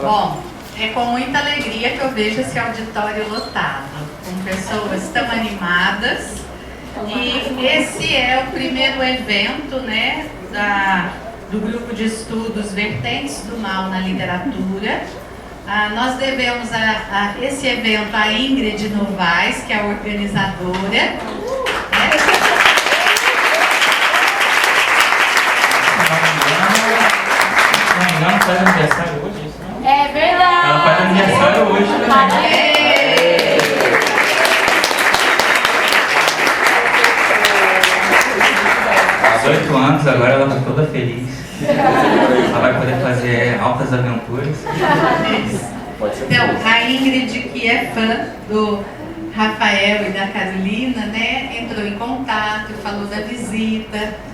Bom, é com muita alegria que eu vejo esse auditório lotado, com pessoas tão animadas. E esse é o primeiro evento, né, do grupo de estudos Vertentes do Mal na Literatura. Nós devemos esse evento à Ingrid Novaes, que é a organizadora. Não faz aniversário hoje, isso não? É verdade! Ela faz aniversário hoje também. Há 18 anos, agora ela está toda feliz. Ela vai poder fazer altas aventuras. Então, a Ingrid, que é fã do Rafael e da Carolina, né, entrou em contato, falou da visita,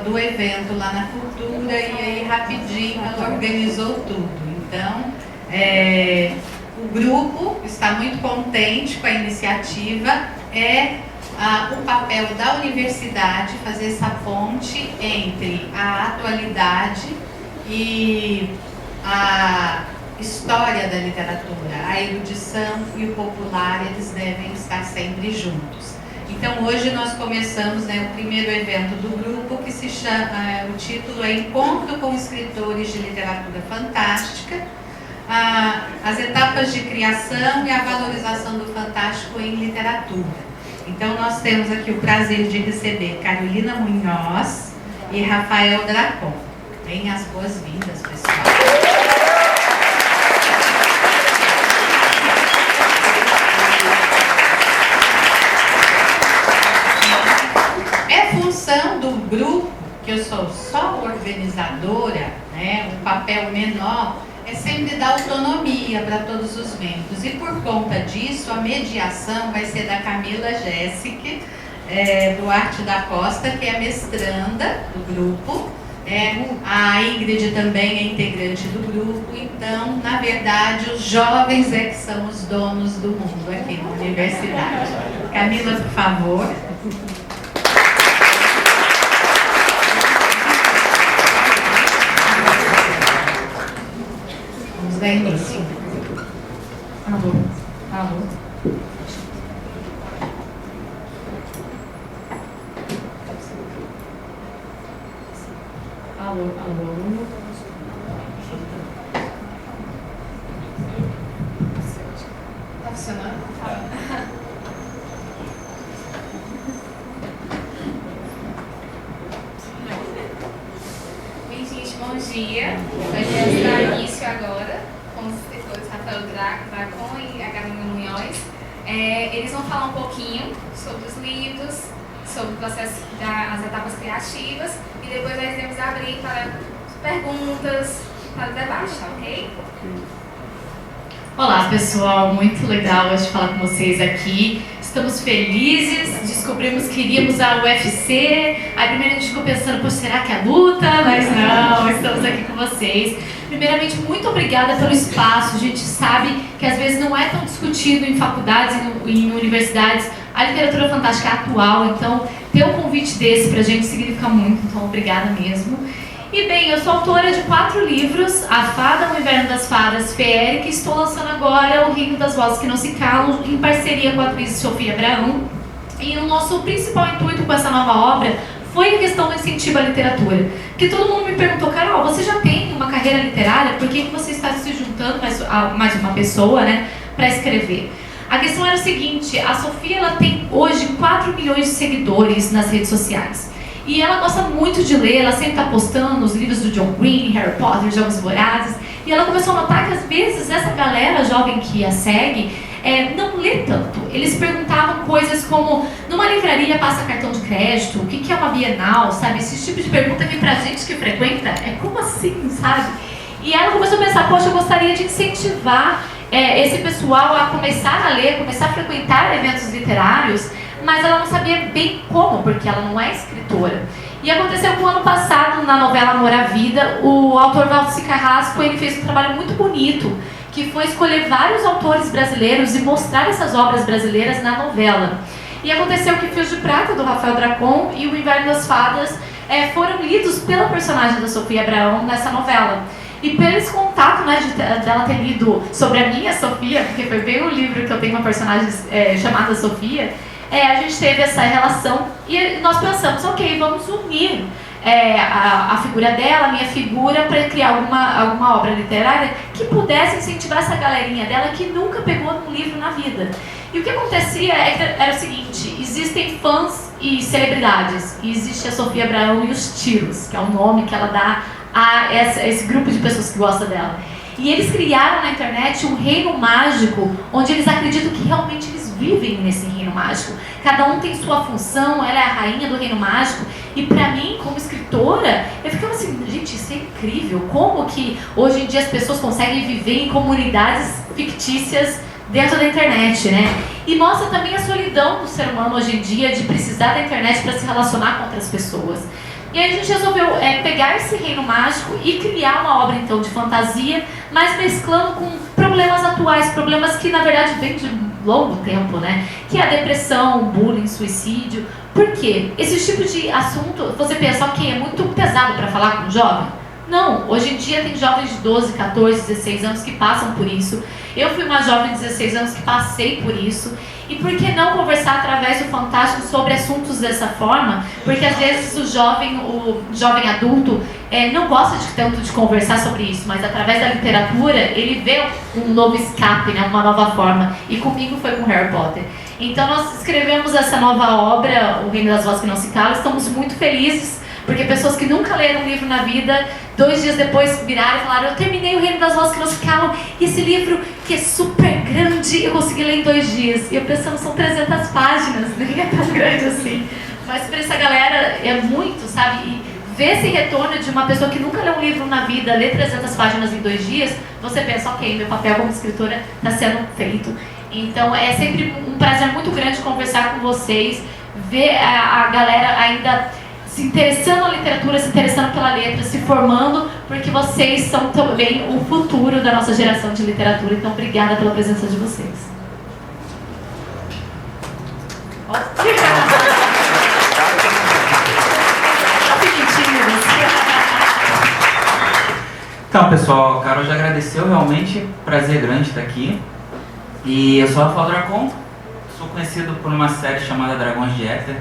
do evento lá na Cultura, e aí rapidinho ela organizou tudo. Então, o grupo está muito contente com a iniciativa. O papel da universidade fazer essa ponte entre a atualidade e a história da literatura, a erudição e o popular, eles devem estar sempre juntos. Então hoje nós começamos, o primeiro evento do grupo, que se chama, o título é Encontro com Escritores de Literatura Fantástica, as etapas de criação e a valorização do fantástico em literatura. Então nós temos aqui o prazer de receber Carolina Munhoz e Rafael Dracon. Deem as boas-vindas, pessoal. Do grupo, que eu sou só organizadora, o papel menor é sempre dar autonomia para todos os membros, e por conta disso a mediação vai ser da Camila Jéssica Duarte da Costa, que é mestranda do grupo. A Ingrid também é integrante do grupo. Então, na verdade, os jovens é que são os donos do mundo aqui na universidade. Camila, por favor. Da início. Alô. Tá funcionando? Bem, gente, bom dia. Vai dar início agora com os escritores Rafael Dracon e a Carolina Munhoz. Eles vão falar um pouquinho sobre os livros, sobre o processo das etapas criativas, e depois nós iremos abrir para perguntas, para o debate, tá ok? Olá pessoal, muito legal hoje falar com vocês aqui. Estamos felizes, descobrimos que iríamos à UFC. Aí primeiro a gente ficou pensando, será que é luta? Mas não, estamos aqui com vocês. Primeiramente, muito obrigada pelo espaço. A gente sabe que às vezes não é tão discutido em faculdades e em universidades a literatura fantástica atual. Então, ter um convite desse pra gente significa muito. Então, obrigada mesmo. E bem, eu sou autora de 4 livros: A Fada, O Inverno das Fadas, Féerica, e estou lançando agora O Reino das Vozes que Não Se Calam, em parceria com a atriz Sofia Abraão. E o nosso principal intuito com essa nova obra foi a questão do incentivo à literatura. Porque todo mundo me perguntou, Carol, você já tem uma carreira literária, por que você está se juntando mais uma pessoa, para escrever? A questão era o seguinte: a Sofia ela tem hoje 4 milhões de seguidores nas redes sociais. E ela gosta muito de ler, ela sempre está postando os livros do John Green, Harry Potter, Jogos Vorazes. E ela começou a notar que às vezes essa galera jovem que a segue não lê tanto. Eles perguntavam coisas como: numa livraria passa cartão de crédito? O que é uma Bienal? Sabe? Esse tipo de pergunta que pra gente que frequenta como assim, sabe? E ela começou a pensar, poxa, eu gostaria de incentivar esse pessoal a começar a ler, começar a frequentar eventos literários, mas ela não sabia bem como, porque ela não é escritora. E aconteceu que no ano passado, na novela Amor à Vida, o autor Valci Carrasco ele fez um trabalho muito bonito, que foi escolher vários autores brasileiros e mostrar essas obras brasileiras na novela. E aconteceu que Fios de Prata, do Rafael Dracon, e O Inverno das Fadas foram lidos pela personagem da Sofia Abraão nessa novela. E pelo esse contato, né, dela ter lido sobre a minha Sofia, porque foi bem um livro que eu tenho uma personagem chamada Sofia, a gente teve essa relação e nós pensamos, ok, vamos unir a figura dela, a minha figura, para criar alguma obra literária que pudesse incentivar essa galerinha dela que nunca pegou num livro na vida. E o que acontecia era o seguinte: existem fãs e celebridades, e existe a Sofia Abraão e os Tiros, que é o nome que ela dá a esse grupo de pessoas que gostam dela. E eles criaram na internet um reino mágico, onde eles acreditam que realmente eles vivem nesse reino mágico. Cada um tem sua função, ela é a rainha do reino mágico. E pra mim, como escritora, eu ficava assim, gente, isso é incrível. Como que hoje em dia as pessoas conseguem viver em comunidades fictícias dentro da internet, né? E mostra também a solidão do ser humano hoje em dia de precisar da internet para se relacionar com outras pessoas. E aí a gente resolveu pegar esse reino mágico e criar uma obra então de fantasia, mas mesclando com problemas atuais, problemas que na verdade vêm de longo tempo, né? Que é a depressão, bullying, suicídio. Por quê? Esse tipo de assunto, você pensa, ok, é muito pesado para falar com um jovem? Não, hoje em dia tem jovens de 12, 14, 16 anos que passam por isso. Eu fui uma jovem de 16 anos que passei por isso. E por que não conversar através do Fantástico sobre assuntos dessa forma? Porque às vezes o jovem adulto não gosta tanto de conversar sobre isso, mas através da literatura ele vê um novo escape, né, uma nova forma. E comigo foi com Harry Potter. Então nós escrevemos essa nova obra, O Reino das Vozes que Não Se Calam. Estamos muito felizes, porque pessoas que nunca leram um livro na vida, 2 dias depois viraram e falaram: eu terminei O Reino das Vozes que Não Se Calam, e esse livro, que é super grande, eu consegui ler em 2 dias. E eu pensando, são 300 páginas, nem é tão grande assim. Mas para essa galera é muito, sabe? E ver esse retorno de uma pessoa que nunca leu um livro na vida, ler 300 páginas em 2 dias, você pensa, ok, meu papel como escritora está sendo feito. Então é sempre um prazer muito grande conversar com vocês, ver a galera ainda se interessando na literatura, se interessando pela letra, se formando, porque vocês são também o futuro da nossa geração de literatura. Então, obrigada pela presença de vocês. Então, pessoal, a Carol já agradeceu, realmente prazer grande estar aqui. E eu sou Rafael Dracon, sou conhecido por uma série chamada Dragões de Éter.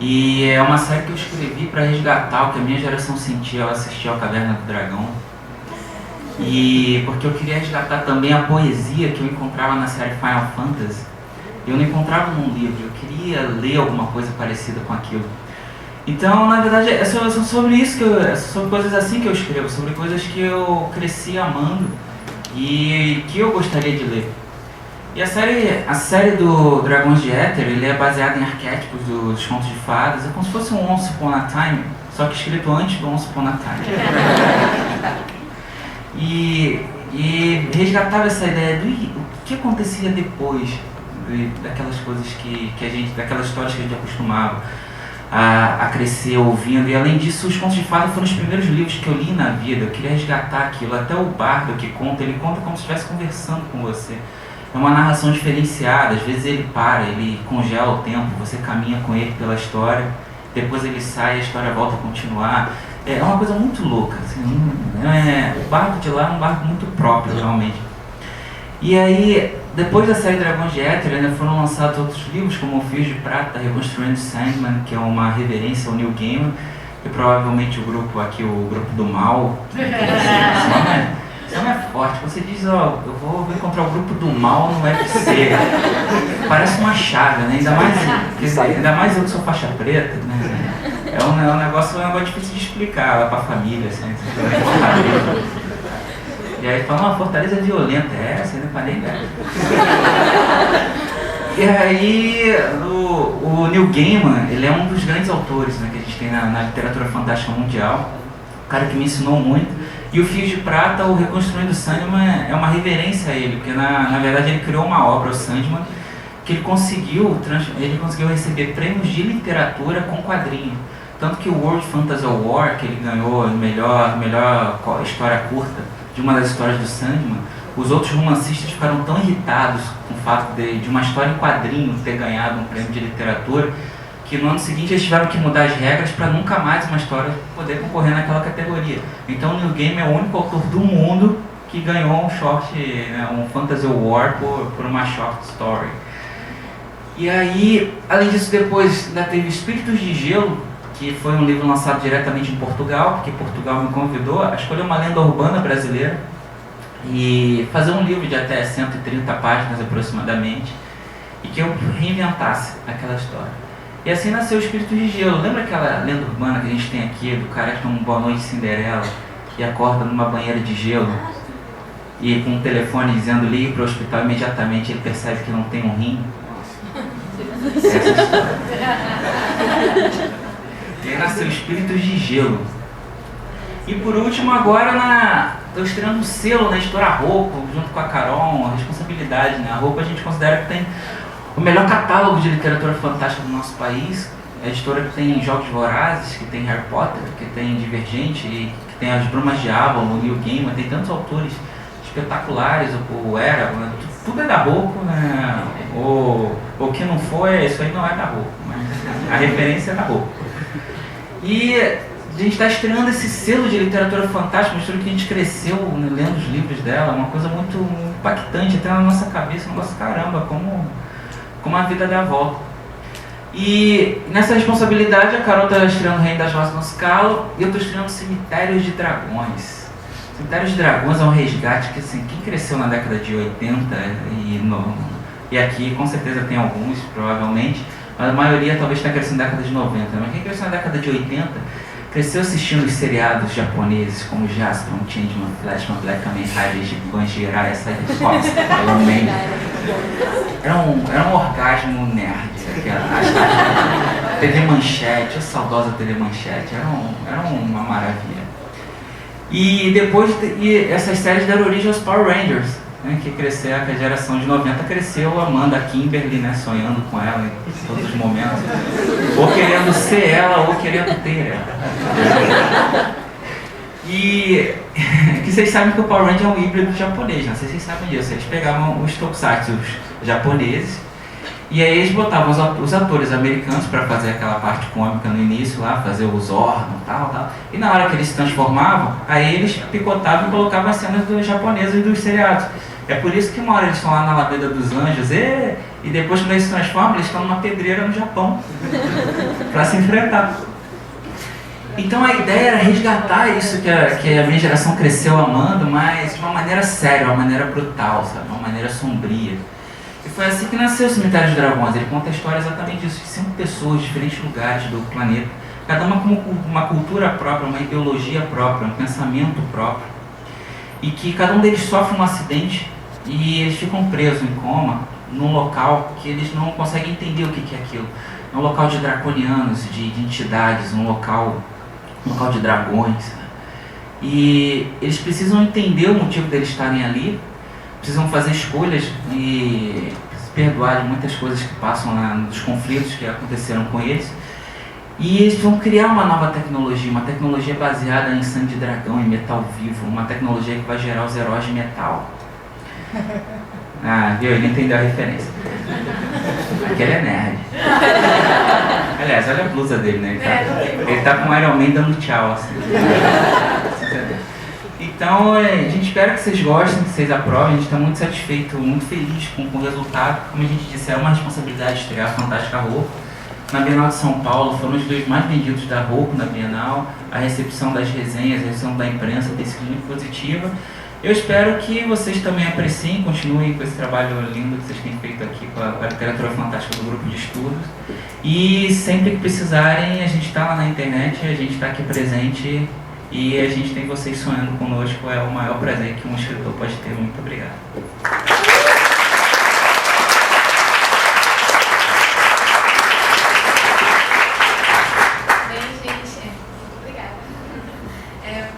E é uma série que eu escrevi para resgatar o que a minha geração sentia ao assistir ao Caverna do Dragão. E porque eu queria resgatar também a poesia que eu encontrava na série Final Fantasy. Eu não encontrava num livro, eu queria ler alguma coisa parecida com aquilo. Então, na verdade, é sobre isso sobre coisas assim que eu escrevo, sobre coisas que eu cresci amando e que eu gostaria de ler. E a série do Dragões de Éter, ele é baseada em arquétipos dos contos de fadas. É como se fosse um Once Upon a Time, só que escrito antes do Once Upon a Time. E resgatava essa ideia do que acontecia depois daquelas coisas daquelas histórias que a gente acostumava a crescer ouvindo. E além disso, os contos de fadas foram os primeiros livros que eu li na vida. Eu queria resgatar aquilo. Até o bardo que conta, ele conta como se estivesse conversando com você. É uma narração diferenciada, às vezes ele ele congela o tempo, você caminha com ele pela história, depois ele sai e a história volta a continuar. É uma coisa muito louca, assim, o bardo de lá é um bardo muito próprio, realmente. E aí, depois da série Dragões de Éter, ainda foram lançados outros livros, como O Fio de Prata, Reconstruindo Sandman, que é uma reverência ao Neil Gaiman, e provavelmente o grupo do mal. Não é forte, você diz, eu vou encontrar o grupo do mal no UFC. Parece uma chave, né? Ainda mais eu que sou faixa preta, né? É um negócio difícil de explicar lá pra família, assim. E aí fala, a Fortaleza é violenta, você não pode nem ver. E aí, o Neil Gaiman, ele é um dos grandes autores, né, que a gente tem na literatura fantástica mundial, um cara que me ensinou muito. E O Fio de Prata, o Reconstruindo Sandman, é uma reverência a ele, porque na verdade ele criou uma obra, o Sandman, que ele conseguiu receber prêmios de literatura com quadrinho. Tanto que o World Fantasy Award, que ele ganhou a melhor história curta de uma das histórias do Sandman, os outros romancistas ficaram tão irritados com o fato de uma história em quadrinho ter ganhado um prêmio de literatura, que no ano seguinte eles tiveram que mudar as regras para nunca mais uma história poder concorrer naquela categoria. Então o Neil Gaiman é o único autor do mundo que ganhou um short, né, um Fantasy Award por uma short story. E aí, além disso, depois ainda teve Espíritos de Gelo, que foi um livro lançado diretamente em Portugal, porque Portugal me convidou a escolher uma lenda urbana brasileira e fazer um livro de até 130 páginas aproximadamente, e que eu reinventasse aquela história. E assim nasceu o Espírito de Gelo. Lembra aquela lenda urbana que a gente tem aqui, do cara que toma um Boa Noite Cinderela e acorda numa banheira de gelo e com um telefone dizendo ligue para o hospital, imediatamente ele percebe que não tem um rim? Essa é a história. E aí nasceu Espíritos de Gelo. E por último, agora estou estreando um selo na editora Rocco, junto com a Carol, uma responsabilidade, né? A Rocco a gente considera que tem o melhor catálogo de literatura fantástica do nosso país. É a editora que tem Jogos Vorazes, que tem Harry Potter, que tem Divergente, que tem As Brumas de Avalon, o Neil Gaiman, tem tantos autores espetaculares, o Era, tudo é da Rocco, né? O que não foi, isso aí não é da Rocco, mas a referência é da Rocco. E a gente está estreando esse selo de literatura fantástica, uma história que a gente cresceu, né, lendo os livros dela, uma coisa muito impactante até na nossa cabeça, no nosso caramba, como a vida dá a volta. E nessa responsabilidade a Carol está estreando Reino das Rosas no Scalo e eu estou estreando Cemitérios de Dragões. Cemitérios de Dragões é um resgate que, assim, quem cresceu na década de 80 e aqui com certeza tem alguns, provavelmente, mas a maioria talvez tenha crescido na década de 90, mas quem cresceu na década de 80 cresceu assistindo os seriados japoneses como Jaspion, Changeman, Flashman, Black Kamen Rider, Gigante, Jiraiya, Cyber Fox, era um orgasmo nerd. TV Manchete, a saudosa TV Manchete, era uma maravilha. E depois essas séries deram origem aos Power Rangers, né, que cresceu, que a geração de 90 cresceu amando a Kimberly, né, sonhando com ela em todos os momentos, ou querendo ser ela ou querendo ter ela. E que vocês sabem que o Power Ranger é um híbrido japonês, não sei se vocês sabem disso. Eles pegavam os tokusatsu japoneses e aí eles botavam os atores americanos para fazer aquela parte cômica no início lá, fazer o Zordon e tal. E na hora que eles se transformavam, aí eles picotavam e colocavam as cenas dos japoneses e dos seriados. É por isso que uma hora eles estão lá na Alameda dos Anjos e depois quando eles se transformam, eles estão numa pedreira no Japão para se enfrentar. Então a ideia era resgatar isso que a minha geração cresceu amando, mas de uma maneira séria, uma maneira brutal, sabe? Uma maneira sombria. E foi assim que nasceu o Cemitério de Dragões. Ele conta a história exatamente disso, de 5 pessoas de diferentes lugares do planeta, cada uma com uma cultura própria, uma ideologia própria, um pensamento próprio, e que cada um deles sofre um acidente e eles ficam presos em coma num local que eles não conseguem entender o que é aquilo. É um local de draconianos, de entidades, um local de dragões. E eles precisam entender o motivo deles estarem ali, precisam fazer escolhas e se perdoar de muitas coisas que passam nos conflitos que aconteceram com eles. E eles vão criar uma nova tecnologia, uma tecnologia baseada em sangue de dragão e metal vivo, uma tecnologia que vai gerar os heróis de metal. Ah, viu? Ele entendeu a referência. Aquele é nerd. Aliás, olha a blusa dele, né? Ele tá com o Iron Man dando tchau, assim. Então, a gente espera que vocês gostem, que vocês aprovem. A gente está muito satisfeito, muito feliz com o resultado. Como a gente disse, é uma responsabilidade estrear a Fantástica Rocco. Na Bienal de São Paulo, foram os 2 mais vendidos da Rocco na Bienal. A recepção das resenhas, a recepção da imprensa tem sido muito positiva. Eu espero que vocês também apreciem, continuem com esse trabalho lindo que vocês têm feito aqui com a literatura fantástica do grupo de estudos. E sempre que precisarem, a gente está lá na internet, a gente está aqui presente e a gente tem vocês sonhando conosco. É o maior prazer que um escritor pode ter. Muito obrigado. Bem, gente, muito obrigada.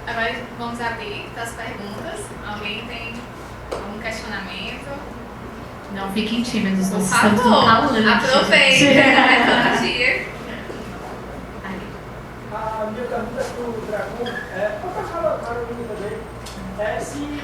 Agora vamos abrir para as perguntas. Alguém tem algum questionamento? Não fiquem tímidos, Por nós favor, estamos falando. aproveitem a dia. A minha pergunta para o Dragão pode falar também, se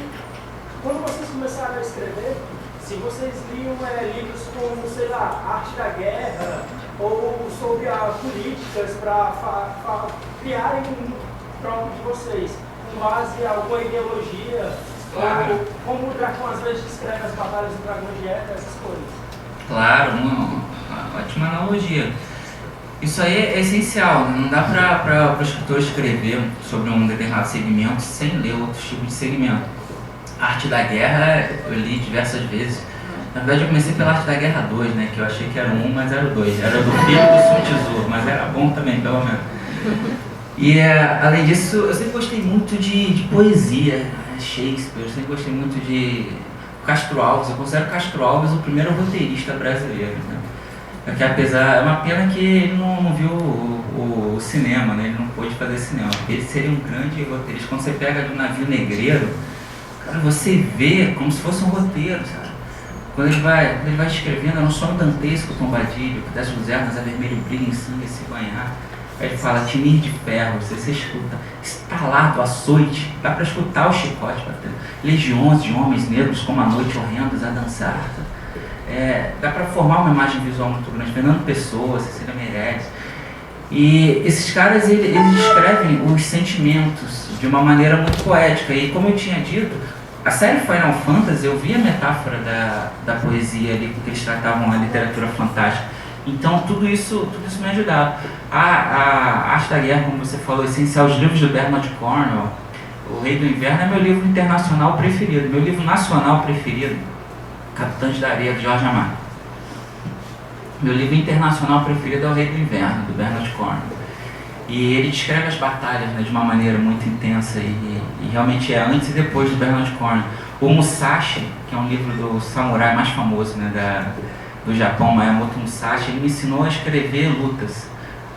quando vocês começaram a escrever, se vocês liam livros como, sei lá, Arte da Guerra, ou sobre políticas para criarem um próprio de vocês, com base em alguma ideologia, Claro. ou como o Dracon às vezes descreve as batalhas do Dragão de Eta, essas coisas. Claro, uma ótima analogia. Isso aí é essencial, né? Não dá para o escritor escrever sobre um determinado segmento sem ler outros tipos de segmento. A Arte da Guerra eu li diversas vezes. Na verdade eu comecei pela Arte da Guerra 2, né? Que eu achei que era o 1, mas era o 2. Era do filho do Sun Tzu, mas era bom também, pelo menos. E além disso, eu sempre gostei muito de poesia, Shakespeare, eu sempre gostei muito de Castro Alves. Eu considero Castro Alves o primeiro roteirista brasileiro, né? Porque apesar, é uma pena que ele não viu o cinema, né? Ele não pôde fazer cinema. Ele seria um grande roteirista. Quando você pega de um navio negreiro, cara, você vê como se fosse um roteiro, sabe? Quando ele vai escrevendo, é um sonho dantesco, Tom Badilho, que das luzernas a vermelho brilha em sangue se banhar. Aí ele fala, tinir de ferro, você escuta, estalado, açoite, dá para escutar o chicote batendo. Legiões de homens negros como a noite horrendos a dançar. Dá para formar uma imagem visual muito grande. Fernando Pessoa, Cecília Meirelles. E esses caras, eles descrevem os sentimentos de uma maneira muito poética. E como eu tinha dito, a série Final Fantasy, eu vi a metáfora da poesia ali, porque eles tratavam a literatura fantástica. Então tudo isso me ajudava. A Arte da Guerra, como você falou, essencial, os livros do Bernard Cornwell, O Rei do Inverno é meu livro internacional preferido. Meu livro nacional preferido, Capitães da Areia, de Jorge Amado. Meu livro internacional preferido é O Rei do Inverno, do Bernard Cornwell. E ele descreve as batalhas, né, de uma maneira muito intensa e realmente é antes e depois do Bernard Cornwell. O Musashi, que é um livro do samurai mais famoso, né, do Japão, Miyamoto Musashi, ele me ensinou a escrever lutas.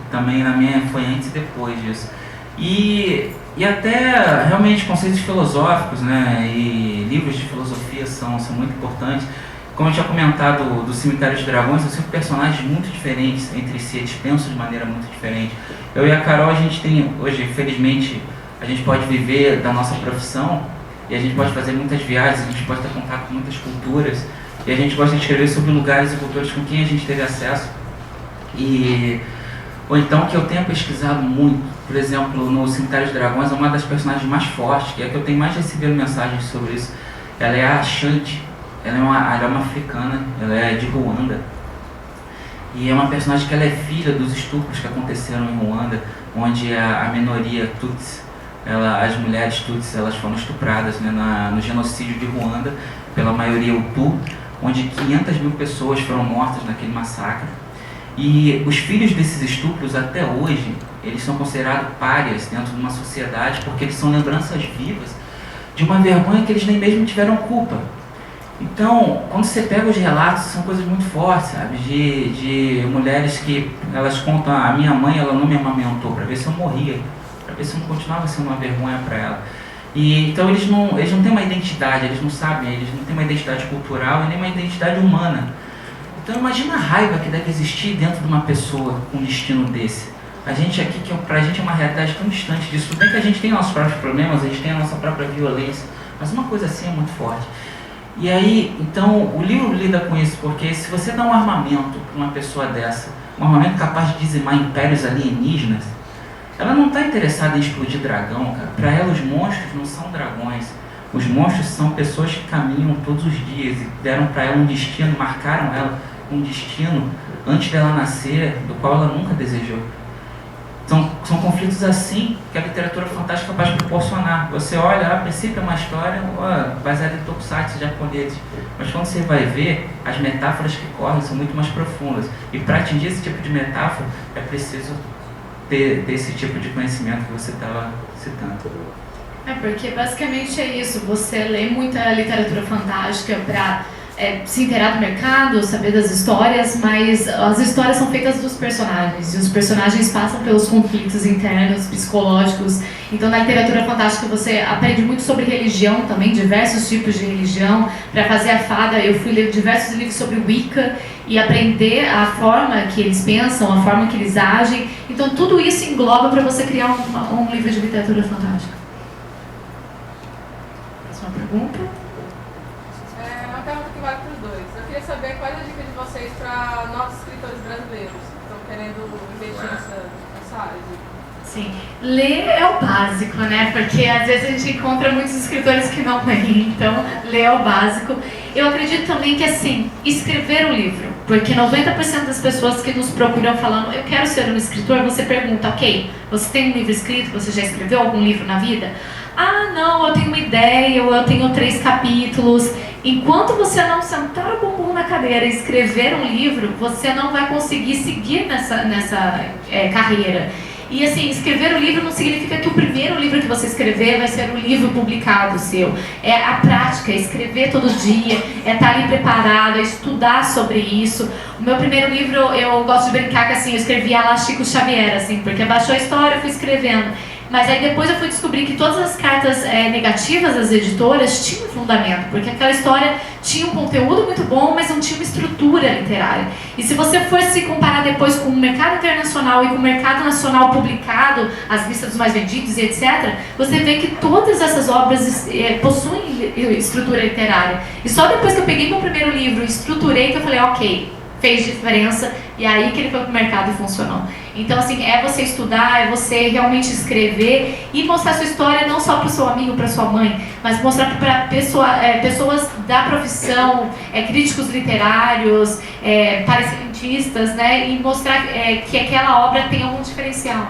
Também foi antes e depois disso. E até realmente conceitos filosóficos, né, e livros de filosofia são muito importantes. Como eu tinha comentado do Cemitério de Dragões, são 5 personagens muito diferentes entre si, eles pensam de maneira muito diferente. Eu e a Carol, a gente tem, hoje, felizmente, a gente pode viver da nossa profissão e a gente pode fazer muitas viagens, a gente pode ter contato com muitas culturas e a gente gosta de escrever sobre lugares e culturas com quem a gente teve acesso. Ou então que eu tenha pesquisado muito, por exemplo, no Cemitério de Dragões, é uma das personagens mais fortes, que é que eu tenho mais recebido mensagens sobre isso. Ela é a Ashanti, ela é uma africana, ela é de Ruanda. E é uma personagem que ela é filha dos estupros que aconteceram em Ruanda, onde a minoria Tutsi, as mulheres Tutsi, elas foram estupradas, né, no genocídio de Ruanda, pela maioria Hutu, onde 500 mil pessoas foram mortas naquele massacre. E os filhos desses estupros, até hoje, eles são considerados párias dentro de uma sociedade, porque eles são lembranças vivas de uma vergonha que eles nem mesmo tiveram culpa. Então, quando você pega os relatos, são coisas muito fortes, sabe? De mulheres que elas contam, a minha mãe, ela não me amamentou para ver se eu morria, para ver se eu não continuava sendo uma vergonha para ela. E então eles não têm uma identidade, eles não sabem, eles não têm uma identidade cultural e nem uma identidade humana. Então imagina a raiva que deve existir dentro de uma pessoa com um destino desse. A gente aqui, pra gente é uma realidade tão distante disso. Tudo bem que a gente tem nossos próprios problemas, a gente tem a nossa própria violência, mas uma coisa assim é muito forte. E aí, então, o livro lida com isso, porque se você dá um armamento para uma pessoa dessa, um armamento capaz de dizimar impérios alienígenas, ela não está interessada em explodir dragão, cara. Para ela, os monstros não são dragões. Os monstros são pessoas que caminham todos os dias e deram para ela um destino, marcaram ela um destino antes dela nascer, do qual ela nunca desejou. Então, são conflitos assim que a literatura fantástica é capaz de proporcionar. Você olha, a princípio é uma história baseada em tokusatsu japoneses, mas quando você vai ver, as metáforas que correm são muito mais profundas. E para atingir esse tipo de metáfora, é preciso ter esse tipo de conhecimento que você estava citando. Porque basicamente é isso, você lê muita literatura fantástica para se inteirar do mercado, saber das histórias, mas as histórias são feitas dos personagens, e os personagens passam pelos conflitos internos, psicológicos. Então na literatura fantástica você aprende muito sobre religião também, diversos tipos de religião. Para fazer a fada eu fui ler diversos livros sobre Wicca e aprender a forma que eles pensam, a forma que eles agem. Então tudo isso engloba para você criar um livro de literatura fantástica. Próxima pergunta. Uma pergunta que vale para os dois. Eu queria saber qual é a dica de vocês para novos escritores brasileiros que estão querendo investir nessa área. Sim, ler é o básico, né? Porque às vezes a gente encontra muitos escritores que não leem, então ler é o básico. Eu acredito também que, assim, escrever um livro, porque 90% das pessoas que nos procuram falando, eu quero ser um escritor, você pergunta, ok, você tem um livro escrito, você já escreveu algum livro na vida? Ah, não, eu tenho uma ideia, ou eu tenho 3 capítulos. Enquanto você não sentar o bumbum na cadeira e escrever um livro, você não vai conseguir seguir nessa carreira. E assim, escrever um livro não significa que o primeiro livro que você escrever vai ser um livro publicado seu. É a prática, é escrever todo dia, é estar ali preparado, é estudar sobre isso. O meu primeiro livro, eu gosto de brincar que assim, eu escrevi a la Chico Xavier, assim, porque baixou a história, eu fui escrevendo. Mas aí depois eu fui descobrir que todas as cartas negativas das editoras tinham fundamento, porque aquela história tinha um conteúdo muito bom, mas não tinha uma estrutura literária. E se você for se comparar depois com o mercado internacional e com o mercado nacional publicado, as listas dos mais vendidos e etc., você vê que todas essas obras possuem estrutura literária. E só depois que eu peguei meu primeiro livro e estruturei que eu falei, ok, fez diferença, e aí que ele foi pro mercado e funcionou. Então, assim, é você estudar, é você realmente escrever e mostrar sua história não só para o seu amigo, para sua mãe, mas mostrar para pessoas da profissão, críticos literários, para cientistas, né? E mostrar que aquela obra tem algum diferencial.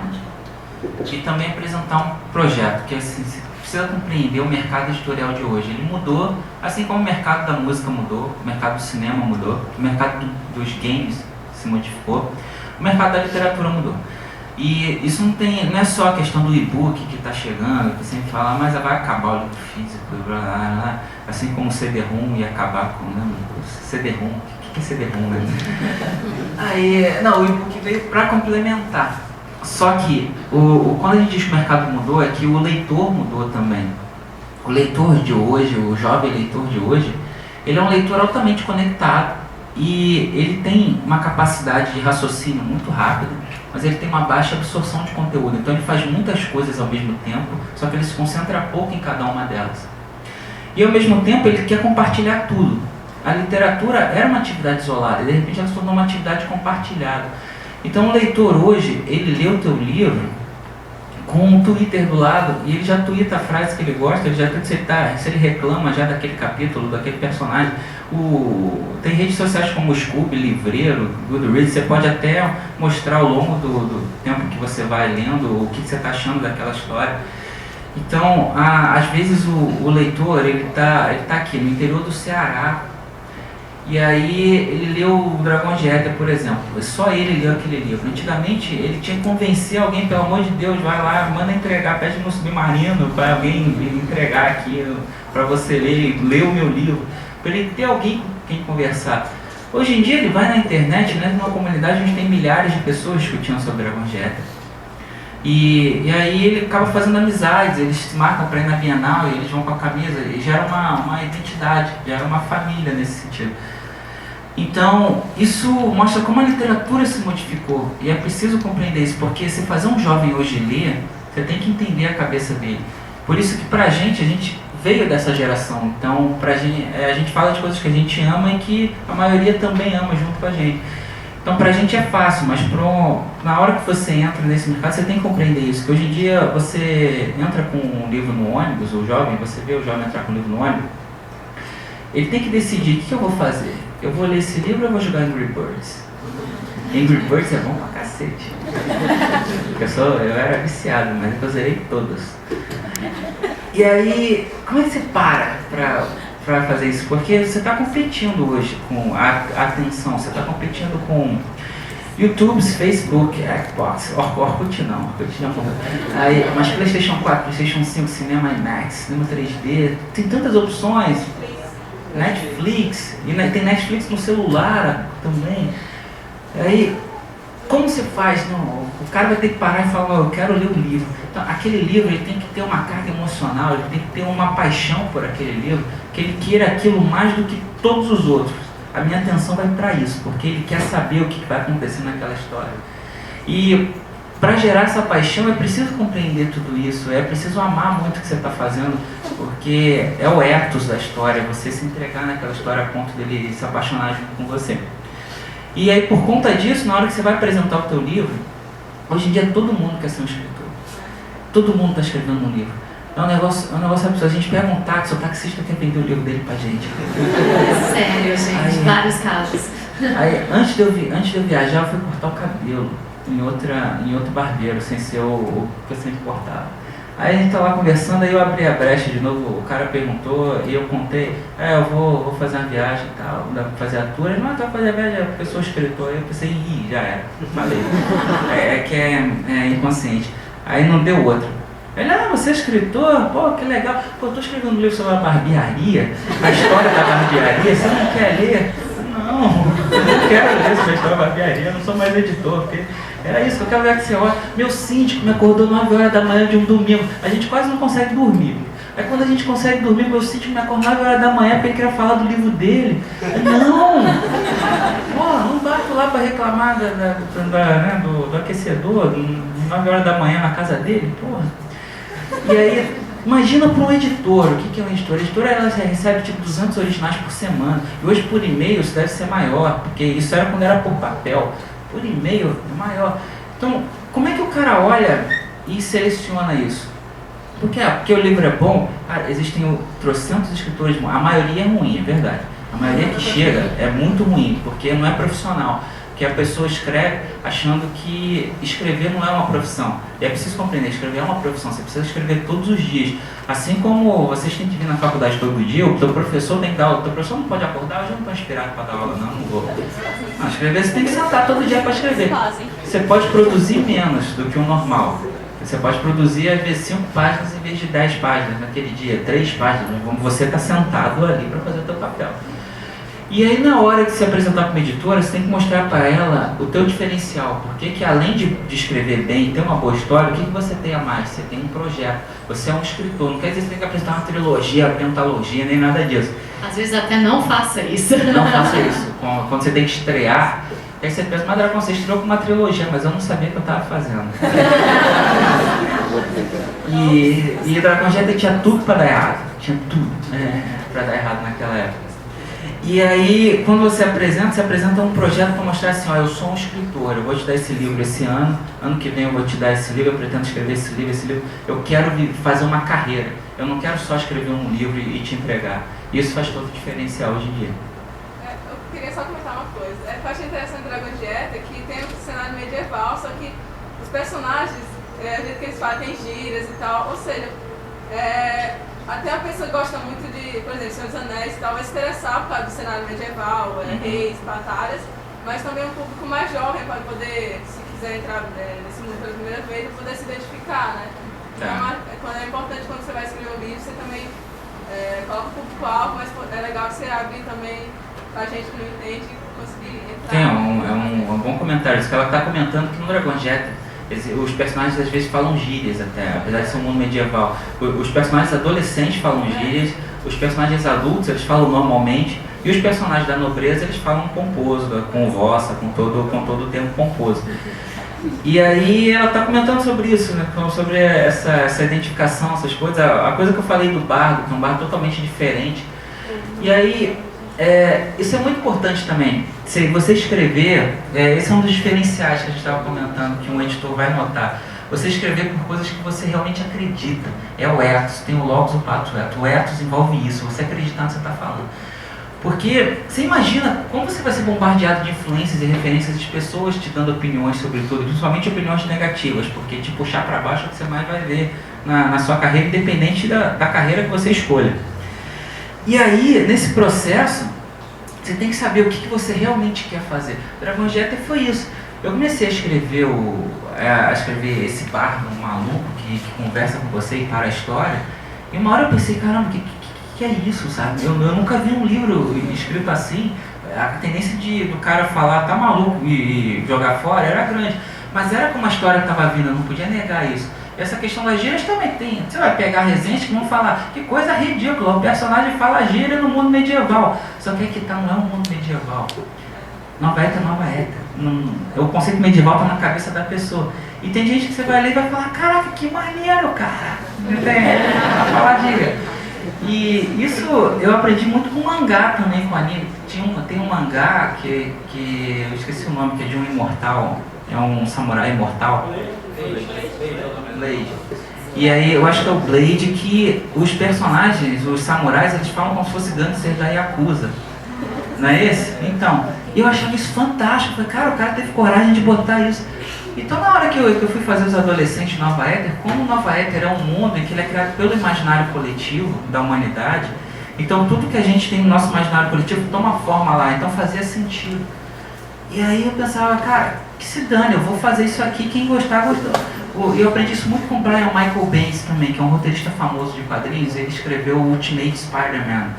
E também apresentar um projeto, que assim, você precisa compreender o mercado editorial de hoje. Ele mudou, assim como o mercado da música mudou, o mercado do cinema mudou, o mercado dos games se modificou, o mercado da literatura mudou. E isso não é só a questão do e-book que está chegando, que sempre fala, mas vai acabar o livro físico, blá, blá, blá, assim como o CD-ROM ia acabar com o CD-ROM. O que é CD-ROM, né? Aí, não, o e-book veio para complementar. Só que, quando a gente diz que o mercado mudou, é que o leitor mudou também. O leitor de hoje, o jovem leitor de hoje, ele é um leitor altamente conectado e ele tem uma capacidade de raciocínio muito rápida, mas ele tem uma baixa absorção de conteúdo. Então ele faz muitas coisas ao mesmo tempo, só que ele se concentra pouco em cada uma delas. E ao mesmo tempo ele quer compartilhar tudo. A literatura era uma atividade isolada e de repente ela se tornou uma atividade compartilhada. Então o leitor hoje, ele lê o teu livro com um Twitter do lado e ele já tuita a frase que ele gosta, ele já tuita se ele reclama já daquele capítulo, daquele personagem. Tem redes sociais como o Scoob, Livreiro, Goodreads, você pode até mostrar ao longo do tempo que você vai lendo o que você está achando daquela história. Então, às vezes o leitor, ele tá aqui no interior do Ceará, e aí ele leu o Dragão de Éter, por exemplo. Só ele leu aquele livro. Antigamente ele tinha que convencer alguém, pelo amor de Deus, vai lá, manda entregar, pede no submarino para alguém entregar aqui para você ler o meu livro, para ele ter alguém com quem conversar. Hoje em dia ele vai na internet, né, numa comunidade onde tem milhares de pessoas discutindo sobre Dragão de Éter. E aí ele acaba fazendo amizades, eles se marcam para ir na Bienal e eles vão com a camisa, e gera uma identidade, gera uma família nesse sentido. Então, isso mostra como a literatura se modificou, e é preciso compreender isso, porque se fazer um jovem hoje ler, você tem que entender a cabeça dele. Por isso que pra gente, a gente veio dessa geração, então a gente fala de coisas que a gente ama e que a maioria também ama junto com a gente. Então pra gente é fácil, mas na hora que você entra nesse mercado, você tem que compreender isso, que hoje em dia você entra com um livro no ônibus, o jovem, você vê o jovem entrar com um livro no ônibus, ele tem que decidir o que eu vou fazer. Eu vou ler esse livro ou eu vou jogar Angry Birds? Angry Birds é bom pra cacete. Eu era viciado, mas eu zerei todos. E aí, como é que você para fazer isso? Porque você está competindo hoje com a atenção, você está competindo com YouTube, Facebook, Xbox, Orkut não. Aí, mas PlayStation 4, PlayStation 5, Cinema IMAX, Cinema 3D, tem tantas opções. Netflix, e tem Netflix no celular também. Aí, como você faz? Não, o cara vai ter que parar e falar, eu quero ler o livro. Então, aquele livro ele tem que ter uma carga emocional, ele tem que ter uma paixão por aquele livro, que ele queira aquilo mais do que todos os outros. A minha atenção vai para isso, porque ele quer saber o que vai acontecer naquela história. E para gerar essa paixão é preciso compreender tudo isso, é preciso amar muito o que você está fazendo, porque é o ethos da história, você se entregar naquela história a ponto dele se apaixonar junto com você. E aí, por conta disso, na hora que você vai apresentar o teu livro, hoje em dia todo mundo quer ser um escritor. Todo mundo está escrevendo um livro. É um negócio absurdo. A gente pega um táxi, o taxista quer vender o livro dele pra gente. Sério, gente, Aí, vários casos. Aí, antes de eu viajar, eu fui cortar o cabelo em outro barbeiro, sem ser o que eu sempre cortava. Aí a gente tá lá conversando, aí eu abri a brecha de novo, o cara perguntou, e eu contei, eu vou fazer uma viagem e tal, dá pra fazer a tour. Ele, não, tá pra fazer a viagem, a pessoa escritor. Aí eu pensei, já era, falei. É inconsciente. Aí não deu outra. Ele, você é escritor? Pô, que legal. Pô, eu tô escrevendo um livro sobre a barbearia, a história da barbearia, você não quer ler? Não, eu não quero ler sobre a história da barbearia, eu não sou mais editor, porque era isso que eu quero ver que você olha. Meu síndico me acordou 9 horas da manhã de um domingo, a gente quase não consegue dormir. Aí quando a gente consegue dormir, meu síndico me acorda 9 horas da manhã porque ele queria falar do livro dele. Não! Pô, não bato lá para reclamar do aquecedor, 9 horas da manhã na casa dele, porra. E aí, imagina para um editor, o que é um editor? A editora ela recebe tipo 200 originais por semana, e hoje por e-mail isso deve ser maior, porque isso era quando era por papel, por e-mail é maior. Então, como é que o cara olha e seleciona isso? Porque o livro é bom, cara, existem trocentos escritores, a maioria é ruim, é verdade. A maioria que chega é muito ruim, porque não é profissional. Que a pessoa escreve achando que escrever não é uma profissão. E é preciso compreender, escrever é uma profissão, você precisa escrever todos os dias. Assim como vocês têm que vir na faculdade todo dia, o teu professor tem que dar aula, o teu professor não pode acordar, hoje eu não estou inspirado para dar aula, não vou. Não, escrever você tem que sentar todo dia para escrever. Você pode produzir menos do que o normal. Você pode produzir, às vezes, 5 páginas em vez de 10 páginas naquele dia, 3 páginas, como você está sentado ali para fazer o teu papel. E aí, na hora de se apresentar para uma editora, você tem que mostrar para ela o teu diferencial. Porque que além de escrever bem e ter uma boa história, o que você tem a mais? Você tem um projeto. Você é um escritor. Não quer dizer que você tem que apresentar uma trilogia, uma pentalogia, nem nada disso. Às vezes até não faça isso. Não faça isso. Quando você tem que estrear, aí você pensa, mas Dracon, você estreou com uma trilogia, mas eu não sabia o que eu estava fazendo. E Dracon Jet tinha tudo para dar errado. Tinha tudo para dar errado naquela época. E aí, quando você apresenta um projeto para mostrar assim, eu sou um escritor, eu vou te dar esse livro esse ano que vem eu vou te dar esse livro, eu pretendo escrever esse livro, eu quero fazer uma carreira, eu não quero só escrever um livro e te entregar. Isso faz todo o diferencial hoje em dia. Eu queria só comentar uma coisa, eu achei interessante do Dragon Jet que tem um cenário medieval, só que os personagens, a gente que eles falam, tem gírias e tal, ou seja, até a pessoa que gosta muito de, por exemplo, Senhor dos Anéis e tal, vai se interessar por causa do cenário medieval, reis, batalhas, mas também um público mais jovem para poder, se quiser entrar nesse mundo pela primeira vez, poder se identificar, né? Então é importante quando você vai escrever um livro, você também coloca o público-alvo, mas é legal que você abrir também pra gente que não entende conseguir entrar. É um bom comentário, isso que ela está comentando que no Dragon Jet os personagens às vezes falam gírias até, apesar de ser um mundo medieval. Os personagens adolescentes falam gírias, os personagens adultos eles falam normalmente, e os personagens da nobreza eles falam pomposo, com vossa, com todo o tempo pomposo. E aí ela está comentando sobre isso, né? Sobre essa identificação, essas coisas. A coisa que eu falei do bardo, que é um bardo totalmente diferente. E aí, isso é muito importante também. Se você escrever, esse é um dos diferenciais que a gente estava comentando, que um editor vai notar. Você escrever por coisas que você realmente acredita. É o ethos, tem o logos, o patos, o ethos. O ethos envolve isso, você acreditar no que você está falando. Porque você imagina como você vai ser bombardeado de influências e referências de pessoas te dando opiniões sobre tudo, principalmente opiniões negativas, porque te puxar para baixo é o que você mais vai ver na sua carreira, independente da carreira que você escolha. E aí, nesse processo, você tem que saber o que você realmente quer fazer. O Dragon Jet foi isso. Eu comecei a escrever esse bardo, um maluco que conversa com você e para a história, e uma hora eu pensei, caramba, que é isso, sabe? Eu nunca vi um livro escrito assim. A tendência do cara falar, tá maluco e jogar fora era grande, mas era como a história estava vindo, eu não podia negar isso. Essa questão das gírias também tem. Você vai pegar resenhas que vão falar, que coisa ridícula, o personagem fala gíria no mundo medieval. Só que aqui não é um mundo medieval. Nova Éter. O conceito medieval está na cabeça da pessoa. E tem gente que você vai ler e vai falar, caraca, que maneiro, cara. Vai falar gíria. E isso eu aprendi muito com mangá também, com anime. Tem um mangá que eu esqueci o nome, que é de um imortal, é um samurai imortal. Blade. E aí eu acho que é o Blade, que os personagens, os samurais, eles falam como se fosse gangster da Yakuza. Não é esse? Então, eu achava isso fantástico. Falei, cara, o cara teve coragem de botar isso. Então, na hora que eu fui fazer os adolescentes Nova Éter, como Nova Éter é um mundo em que ele é criado pelo imaginário coletivo da humanidade, então tudo que a gente tem no nosso imaginário coletivo toma forma lá, então fazia sentido. E aí eu pensava, cara, que se dane, eu vou fazer isso aqui, quem gostar, gostou. Eu aprendi isso muito com o Brian Michael Bendis também, que é um roteirista famoso de quadrinhos. Ele escreveu o Ultimate Spider-Man,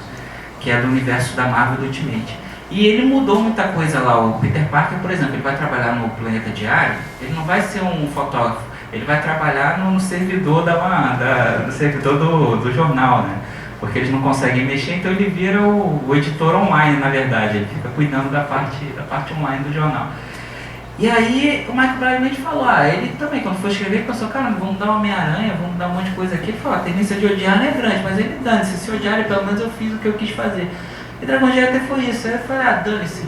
que é do universo da Marvel do Ultimate. E ele mudou muita coisa lá. O Peter Parker, por exemplo, ele vai trabalhar no Planeta Diário, ele não vai ser um fotógrafo, ele vai trabalhar no servidor, no servidor do jornal, né? Porque eles não conseguem mexer, então ele vira o editor online, na verdade. Ele fica cuidando da parte online do jornal. E aí o Michael Bryan falou, ele também, quando foi escrever, ele pensou, cara, vamos dar uma Homem-Aranha, vamos dar um monte de coisa aqui. Ele falou, a tendência de odiar não é grande, mas ele dane-se, se odiarem, pelo menos eu fiz o que eu quis fazer. E Dragon Gate até foi isso. Aí eu falei, dane-se.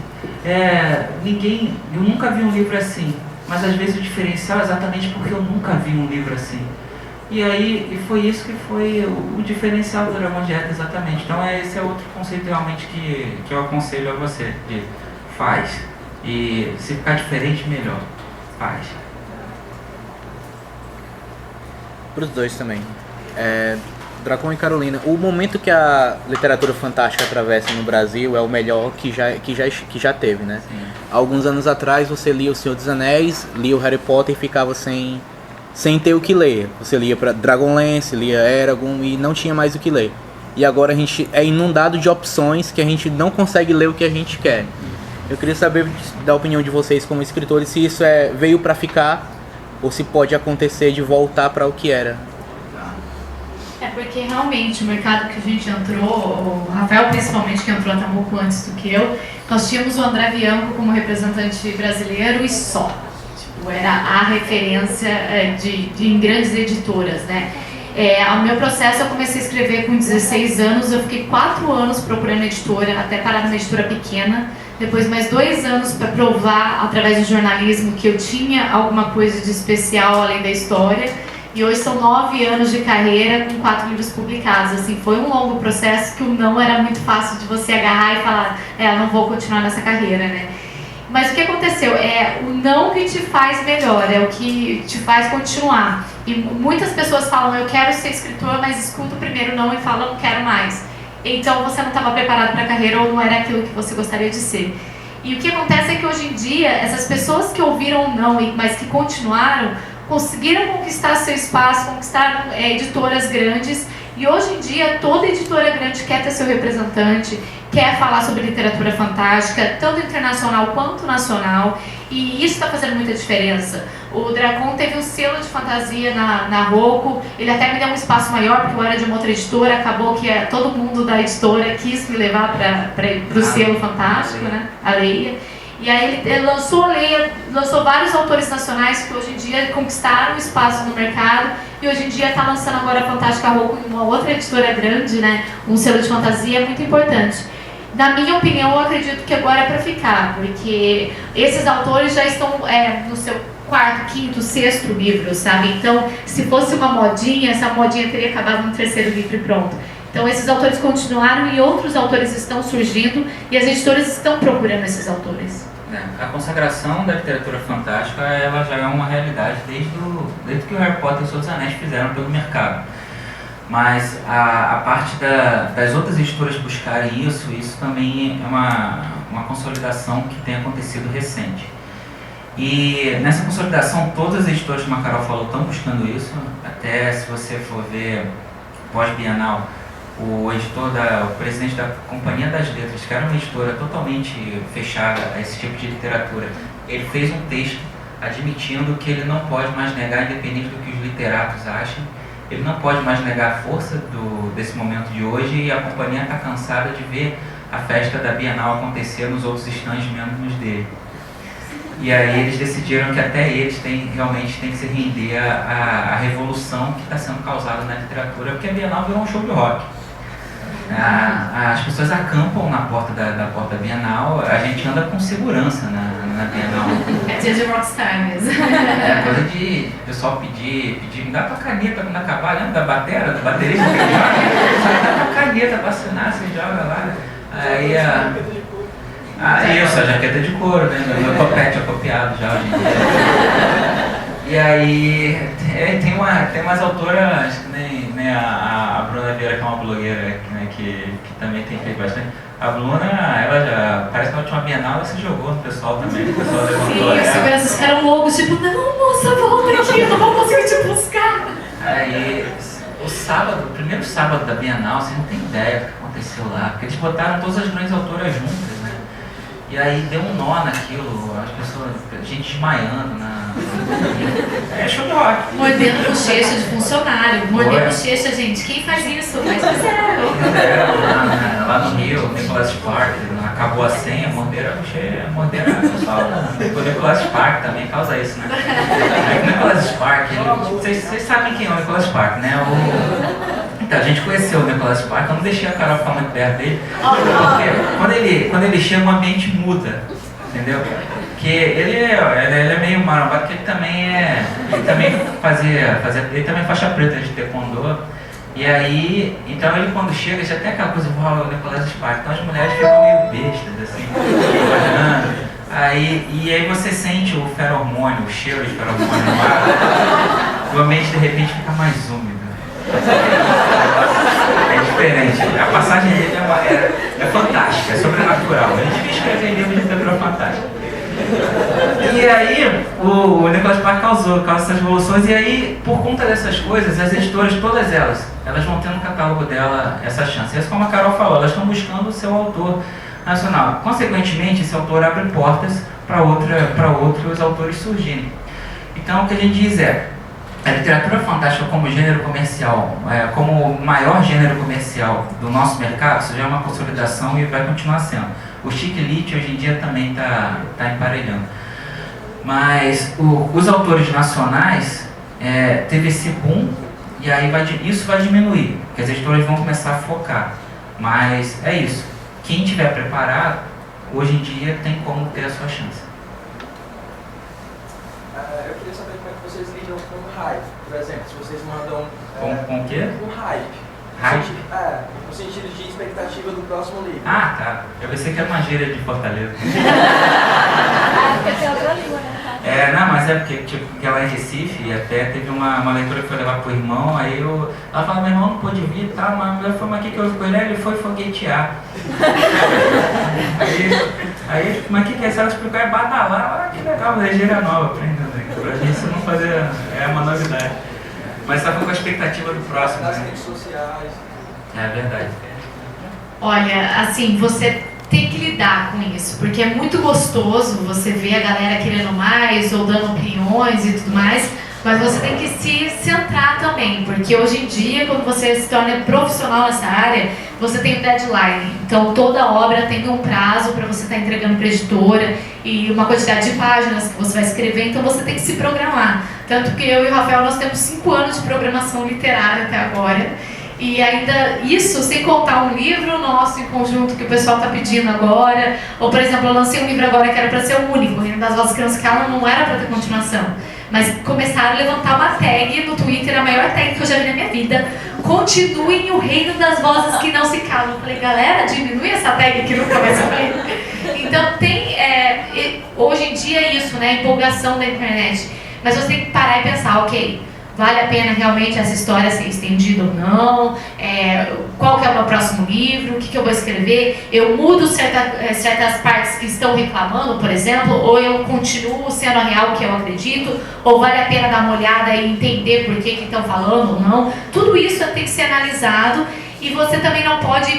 Eu nunca vi um livro assim, mas às vezes o diferencial é exatamente porque eu nunca vi um livro assim. E foi isso que foi o diferencial do Dragon Gate, exatamente. Então esse é outro conceito realmente que eu aconselho a você, de faz. E se ficar diferente, melhor. Faz. Para os dois também. Dracon e Carolina, o momento que a literatura fantástica atravessa no Brasil é o melhor que já teve, né? Sim. Alguns anos atrás você lia O Senhor dos Anéis, lia o Harry Potter e ficava sem ter o que ler. Você lia para Dragonlance, lia Eragon e não tinha mais o que ler. E agora a gente é inundado de opções que a gente não consegue ler o que a gente quer. Eu queria saber da opinião de vocês como escritores, se isso veio para ficar ou se pode acontecer de voltar para o que era. Porque realmente o mercado que a gente entrou, o Rafael principalmente, que entrou até um pouco antes do que eu, nós tínhamos o André Bianco como representante brasileiro e só. Era a referência em grandes editoras, né? O meu processo, eu comecei a escrever com 16 anos, eu fiquei 4 anos procurando editora, até parar numa editora pequena, depois mais 2 anos para provar, através do jornalismo, que eu tinha alguma coisa de especial além da história, e hoje são 9 anos de carreira com 4 livros publicados. Assim, foi um longo processo que o não era muito fácil de você agarrar e falar, não vou continuar nessa carreira, né? Mas o que aconteceu? É o não que te faz melhor, é o que te faz continuar. E muitas pessoas falam, eu quero ser escritor, mas escuta o primeiro não e fala, não quero mais. Então você não estava preparado para a carreira ou não era aquilo que você gostaria de ser. E o que acontece é que hoje em dia, essas pessoas que ouviram o não, mas que continuaram, conseguiram conquistar seu espaço, conquistaram editoras grandes. E hoje em dia, toda editora grande quer ter seu representante, quer falar sobre literatura fantástica, tanto internacional quanto nacional, e isso está fazendo muita diferença. O Dracon teve um selo de fantasia na Rocco, ele até me deu um espaço maior, porque eu era de uma outra editora, acabou que todo mundo da editora quis me levar para o selo fantástico, né? A Leia. E aí ele lançou a Leia, lançou vários autores nacionais que hoje em dia conquistaram espaço no mercado, e hoje em dia está lançando agora a Fantástica Rocco em uma outra editora grande, né? Um selo de fantasia muito importante. Na minha opinião, eu acredito que agora é para ficar, porque esses autores já estão no seu 4º, 5º, 6º livro, sabe? Então, se fosse uma modinha, essa modinha teria acabado no 3º livro e pronto. Então, esses autores continuaram e outros autores estão surgindo e as editoras estão procurando esses autores. A consagração da literatura fantástica, ela já é uma realidade desde que o Harry Potter e o Senhor dos Anéis fizeram pelo mercado. Mas a parte das outras editoras buscarem isso também é uma consolidação que tem acontecido recente. E nessa consolidação, todas as editoras, como a Carol falou, estão buscando isso. Até se você for ver pós-bienal, o presidente da Companhia das Letras, que era uma editora totalmente fechada a esse tipo de literatura, ele fez um texto admitindo que ele não pode mais negar, independente do que os literatos achem, ele não pode mais negar a força desse momento de hoje, e a companhia está cansada de ver a festa da Bienal acontecer nos outros stands menos nos dele. E aí eles decidiram que até eles realmente têm que se render à revolução que está sendo causada na literatura, porque a Bienal virou um show de rock. As pessoas acampam na porta da porta Bienal, a gente anda com segurança na Bienal. É dia de rockstar mesmo. É coisa de o pessoal pedir, me dá tua caneta quando acabar, lembra da baterista que joga? Dá tua caneta pra assinar, você joga lá. Aí isso, a jaqueta de couro, né? Meu topete é copiado já hoje em dia. E aí tem umas autoras, nem a Bruna Vieira, que é uma blogueira, né, que também tem feito bastante. A Bruna, ela já, parece que na última Bienal ela se jogou no pessoal também, o pessoal levantou ela. Sim, os seguranças ficaram loucos, tipo, não moça, volta aqui, eu não vou conseguir te buscar. Aí, o primeiro sábado da Bienal, você não tem ideia do que aconteceu lá, porque eles botaram todas as grandes autoras juntas, né? E aí deu um nó naquilo, as pessoas, gente desmaiando é show de rock. Mordendo bochecha de funcionário, morder bochecha, gente, quem faz isso? Mas fizeram. Lá no Rio, Nicholas Spark, acabou a senha, morderam o pessoal. O Nicholas Spark também causa isso, né? O Nicholas Spark, vocês sabem quem é o Nicholas Spark, né? Então, a gente conheceu o Nicholas Spark, eu não deixei a Carol ficar muito perto dele, porque quando ele chega o ambiente muda, entendeu? Porque ele é meio marombado, porque ele também fazia faixa preta de taekwondo. E aí, então ele quando chega já tem aquela coisa, o Nicholas Spark, então as mulheres ficam meio bestas, assim, olhando. E aí você sente o feromônio, o cheiro de feromônio no ar, o ambiente de repente fica mais úmido. É diferente, a passagem dele é fantástica, é sobrenatural. A gente devia escrever livro de literatura fantástica. E aí, o Nicholas Spark causa essas revoluções, e aí, por conta dessas coisas, as editoras, todas elas vão tendo no catálogo dela essa chance. E assim como a Carol falou, elas estão buscando o seu autor nacional. Consequentemente, esse autor abre portas para outros autores surgirem. Então, o que a gente diz é, a literatura fantástica como gênero comercial, como o maior gênero comercial do nosso mercado, isso já é uma consolidação e vai continuar sendo. O chick lit hoje em dia também está emparelhando. Mas os autores nacionais teve esse boom e aí isso vai diminuir, porque as editoras vão começar a focar. Mas é isso. Quem estiver preparado, hoje em dia tem como ter a sua chance. Eu queria saber como é que vocês lidam com o hype. Por exemplo, se vocês mandam... Com o quê? Com hype. Hype? No sentido de expectativa do próximo livro. Ah, tá. Eu pensei que era uma gíria de Fortaleza. Não, mas é porque que ela é em Recife, e até teve uma leitura que foi levar pro irmão, aí ela falou, meu irmão não pôde vir e tal, mas a mulher falou, mas o que eu com ele? Ele foi foguetear. aí, mas o que é isso? Ela explicou, é badalar, que legal, é gíria nova, aprendendo aí. Pra gente isso não fazer, é uma novidade. Mas tá com a expectativa do próximo, nas né? redes sociais. É verdade. Olha, assim, você tem que lidar com isso, porque é muito gostoso você ver a galera querendo mais ou dando opiniões e tudo mais, mas você tem que se centrar também, porque hoje em dia, quando você se torna profissional nessa área, você tem um deadline. Então, toda obra tem um prazo para você estar entregando para a editora e uma quantidade de páginas que você vai escrever, então você tem que se programar. Tanto que eu e o Rafael, nós temos 5 anos de programação literária até agora. E ainda isso sem contar um livro nosso em conjunto que o pessoal está pedindo agora. Ou, por exemplo, eu lancei um livro agora que era para ser o único, o Reino das Vozes Crianças Calam, não era para ter continuação. Mas começaram a levantar uma tag no Twitter, a maior tag que eu já vi na minha vida. Continuem o Reino das Vozes que não se calam. Eu falei, galera, diminui essa tag que nunca vai sair. Então tem, hoje em dia é isso, né? Empolgação da internet. Mas você tem que parar e pensar, ok, vale a pena realmente essa história ser estendida ou não? Qual que é o meu próximo livro? O que eu vou escrever? Eu mudo certas partes que estão reclamando, por exemplo, ou eu continuo sendo a real que eu acredito? Ou vale a pena dar uma olhada e entender por que estão falando ou não? Tudo isso tem que ser analisado e você também não pode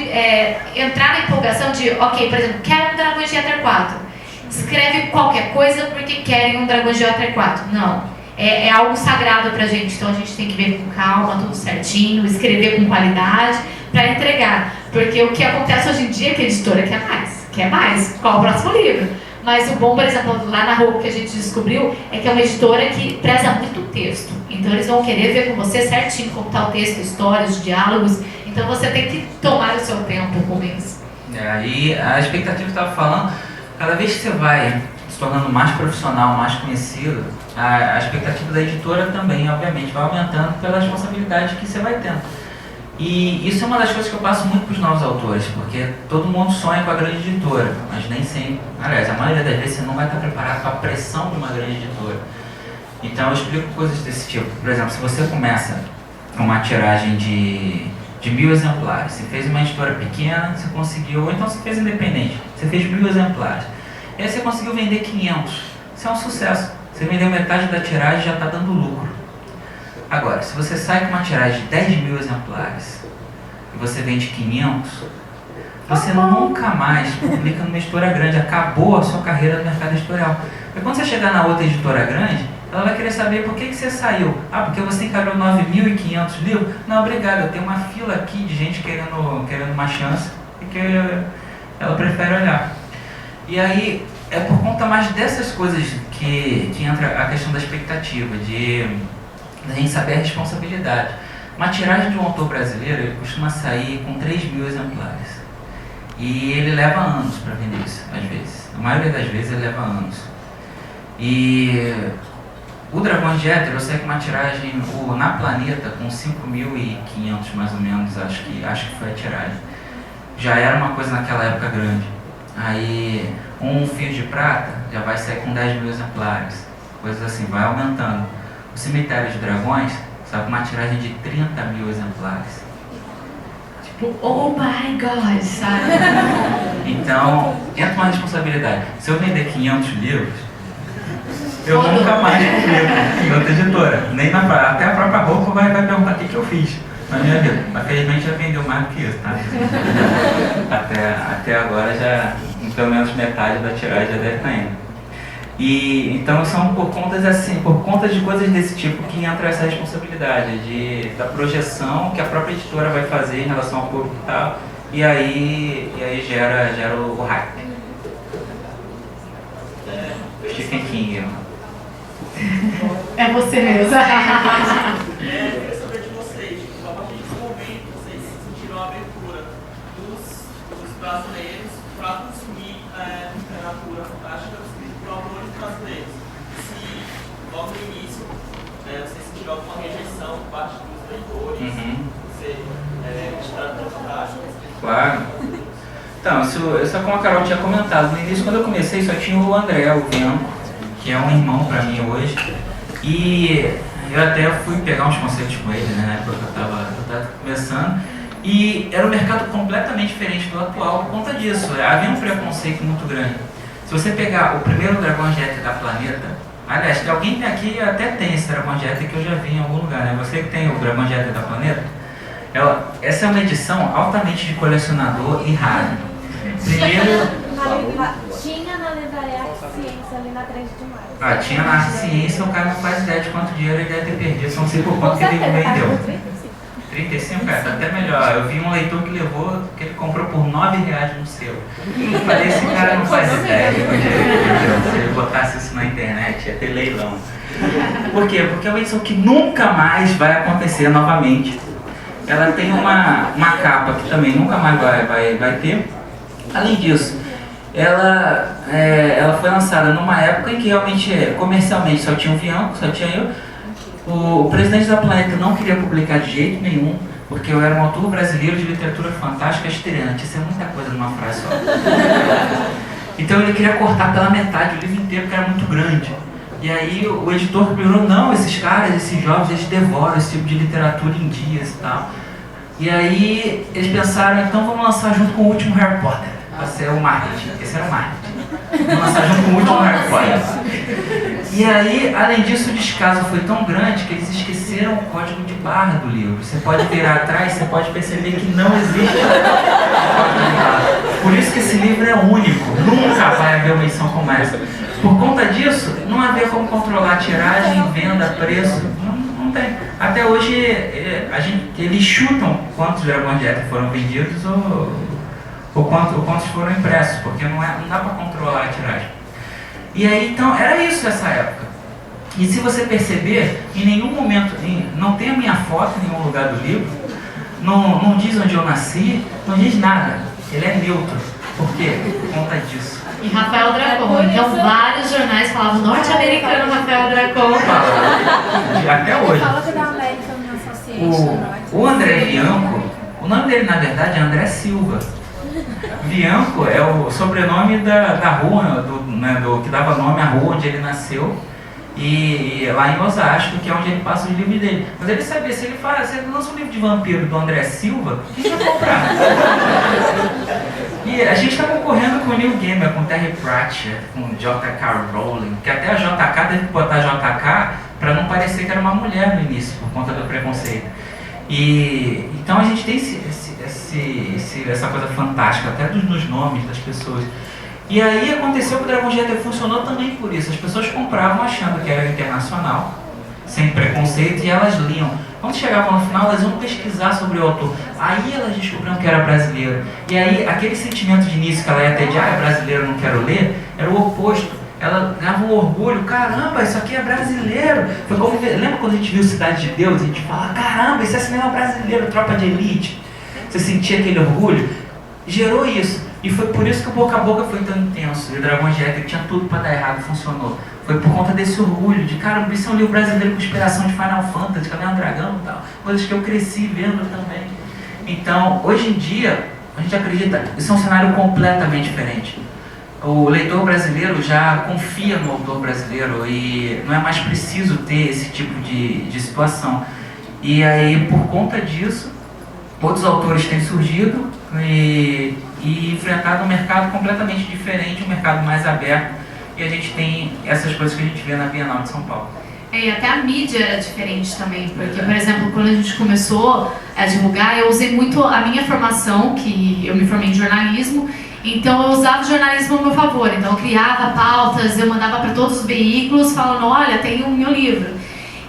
entrar na empolgação de, ok, por exemplo, quero um Dragões de Éter 4. Escreve qualquer coisa porque querem um Dragões de Éter 4. Não. É algo sagrado pra gente, então a gente tem que ver com calma, tudo certinho, escrever com qualidade para entregar. Porque o que acontece hoje em dia é que a editora quer mais, qual o próximo livro? Mas o bom, por exemplo, lá na rua que a gente descobriu, é que é uma editora que preza muito o texto. Então eles vão querer ver com você certinho como está o texto, histórias, diálogos. Então você tem que tomar o seu tempo com isso. E a expectativa que eu estava falando, cada vez que você vai se tornando mais profissional, mais conhecido, a expectativa da editora também, obviamente, vai aumentando pela responsabilidade que você vai tendo. E isso é uma das coisas que eu passo muito para os novos autores, porque todo mundo sonha com a grande editora, mas nem sempre. Aliás, a maioria das vezes você não vai estar preparado para a pressão de uma grande editora. Então eu explico coisas desse tipo. Por exemplo, se você começa com uma tiragem de 1000 exemplares, você fez uma editora pequena, você conseguiu, ou então você fez independente, você fez 1000 exemplares, e aí você conseguiu vender 500, isso é um sucesso. Você vendeu metade da tiragem e já está dando lucro. Agora, se você sai com uma tiragem de 10.000 exemplares e você vende 500, você nunca mais publica numa editora grande, acabou a sua carreira no mercado editorial. E quando você chegar na outra editora grande, ela vai querer saber por que você saiu. Ah, porque você encarou 9.500 livros? Não, obrigado, eu tenho uma fila aqui de gente querendo uma chance e que ela prefere olhar. E aí, é por conta mais dessas coisas que entra a questão da expectativa, de a gente saber a responsabilidade. Uma tiragem de um autor brasileiro, ele costuma sair com 3.000 exemplares. E ele leva anos para vender isso, às vezes. A maioria das vezes ele leva anos. E o Dragões de Éter, eu sei que uma tiragem na Planeta, com 5.500 mais ou menos, acho que foi a tiragem. Já era uma coisa naquela época grande. Aí, um Fio de Prata já vai sair com 10.000 exemplares. Coisas assim, vai aumentando. O Cemitério de Dragões sai com uma tiragem de 30.000 exemplares. Tipo, oh my God, sabe? Então, entra uma responsabilidade. Se eu vender 500 livros, eu nunca mais publico em outra editora. Nem até a própria roupa vai perguntar o que eu fiz na minha vida. Mas felizmente já vendeu mais do que isso, tá? Até agora já, pelo menos metade da tiragem já deve estar indo. E então são por conta de coisas desse tipo que entra essa responsabilidade da projeção que a própria editora vai fazer em relação ao público e tal, e aí gera o hype. Stephen King. É você mesmo. Eu queria saber de vocês, a partir de que momento vocês sentiram a abertura dos brasileiros para consumir literatura fantástica escrita por autores brasileiros. Se logo no início vocês sentiram alguma rejeição por parte dos leitores, ser literatura fantástica? Claro. Então, isso é como a Carol tinha comentado. No início, quando eu comecei, só tinha o André, o Bianco, que é um irmão para mim hoje. E eu até fui pegar uns conceitos com ele, né, na época que eu estava começando. E era um mercado completamente diferente do atual por conta disso. Havia um preconceito muito grande. Se você pegar o primeiro Dragões de Éter da Planeta, aliás, alguém aqui até tem esse Dragões de Éter que eu já vi em algum lugar, né? Você que tem o Dragões de Éter da Planeta, essa é uma edição altamente de colecionador e rara. Primeiro... Tinha na livraria Ciência ali na 3 de Maio. Tinha na Ciência, o cara não faz ideia de quanto dinheiro ele deve ter perdido, só não sei por quanto que ele vendeu. 35, cara, tá até melhor. Eu vi um leitor que ele comprou por R$9 no selo. Eu falei, esse cara não faz ideia de onde se ele botasse isso na internet, ia ter leilão. Por quê? Porque é uma edição que nunca mais vai acontecer novamente. Ela tem uma capa que também nunca mais vai ter. Além disso, ela foi lançada numa época em que realmente comercialmente só tinha o Bianco, só tinha eu. O presidente da Planeta não queria publicar de jeito nenhum, porque eu era um autor brasileiro de literatura fantástica estreante. Isso é muita coisa numa frase só. Então ele queria cortar pela metade o livro inteiro, porque era muito grande. E aí o editor perguntou, não, esses caras, esses jovens, eles devoram esse tipo de literatura em dias e tal. E aí eles pensaram, então vamos lançar junto com o último Harry Potter. Vai ser o marketing, esse era o marketing. Vamos lançar junto com o último Harry Potter. E aí, além disso, o descaso foi tão grande que eles esqueceram o código de barra do livro. Você pode virar atrás, você pode perceber que não existe código de barra. Por isso que esse livro é único, nunca vai haver uma edição como essa. Por conta disso, não havia como controlar a tiragem, venda, preço, não tem. Até hoje, eles chutam quantos Dragões de Éter foram vendidos ou quantos foram impressos, porque não dá para controlar a tiragem. E aí, então, era isso essa época. E se você perceber, em nenhum momento, não tem a minha foto em nenhum lugar do livro, não diz onde eu nasci, não diz nada. Ele é neutro. Por quê? Por conta disso. E Rafael Dracon. Então vários jornais falavam norte-americano Rafael Dracon. Até hoje. Fala da American Association. O André Bianco, o nome dele na verdade é André Silva. Bianco é o sobrenome da rua, que dava nome à rua onde ele nasceu. E lá em Osasco, que é onde ele passa os livros dele. Mas ele sabia, se ele lança um livro de vampiro do André Silva, quem vai comprar? E a gente está concorrendo com o Neil Gaiman, com Terry Pratchett, com J.K. Rowling, que até a JK teve que botar JK para não parecer que era uma mulher no início, por conta do preconceito. E então a gente tem essa coisa fantástica, até nos nomes das pessoas. E aí aconteceu que o Dragon Getter funcionou também por isso. As pessoas compravam achando que era internacional, sem preconceito, e elas liam. Quando chegavam no final, elas iam pesquisar sobre o autor. Aí elas descobriram que era brasileiro. E aí aquele sentimento de início que ela ia ter de é brasileiro, não quero ler, era o oposto. Ela ganhava um orgulho, caramba, isso aqui é brasileiro. Foi como, lembra quando a gente viu Cidade de Deus? A gente fala, caramba, isso é cinema brasileiro, Tropa de Elite. Você sentia aquele orgulho? Gerou isso. E foi por isso que o boca a boca foi tão intenso. E o Dragon Getter tinha tudo para dar errado, funcionou. Foi por conta desse orgulho de, cara, isso é um livro brasileiro com inspiração de Final Fantasy, Caverna do Dragão e tal. Coisas que eu cresci vendo também. Então, hoje em dia, a gente acredita, isso é um cenário completamente diferente. O leitor brasileiro já confia no autor brasileiro e não é mais preciso ter esse tipo de situação. E aí, por conta disso, outros autores têm surgido e enfrentado um mercado completamente diferente, um mercado mais aberto, e a gente tem essas coisas que a gente vê na Bienal de São Paulo. E até a mídia era diferente também, porque, por exemplo, quando a gente começou a divulgar, eu usei muito a minha formação, que eu me formei em jornalismo, então eu usava o jornalismo ao meu favor, então eu criava pautas, eu mandava para todos os veículos falando, olha, tem o meu livro.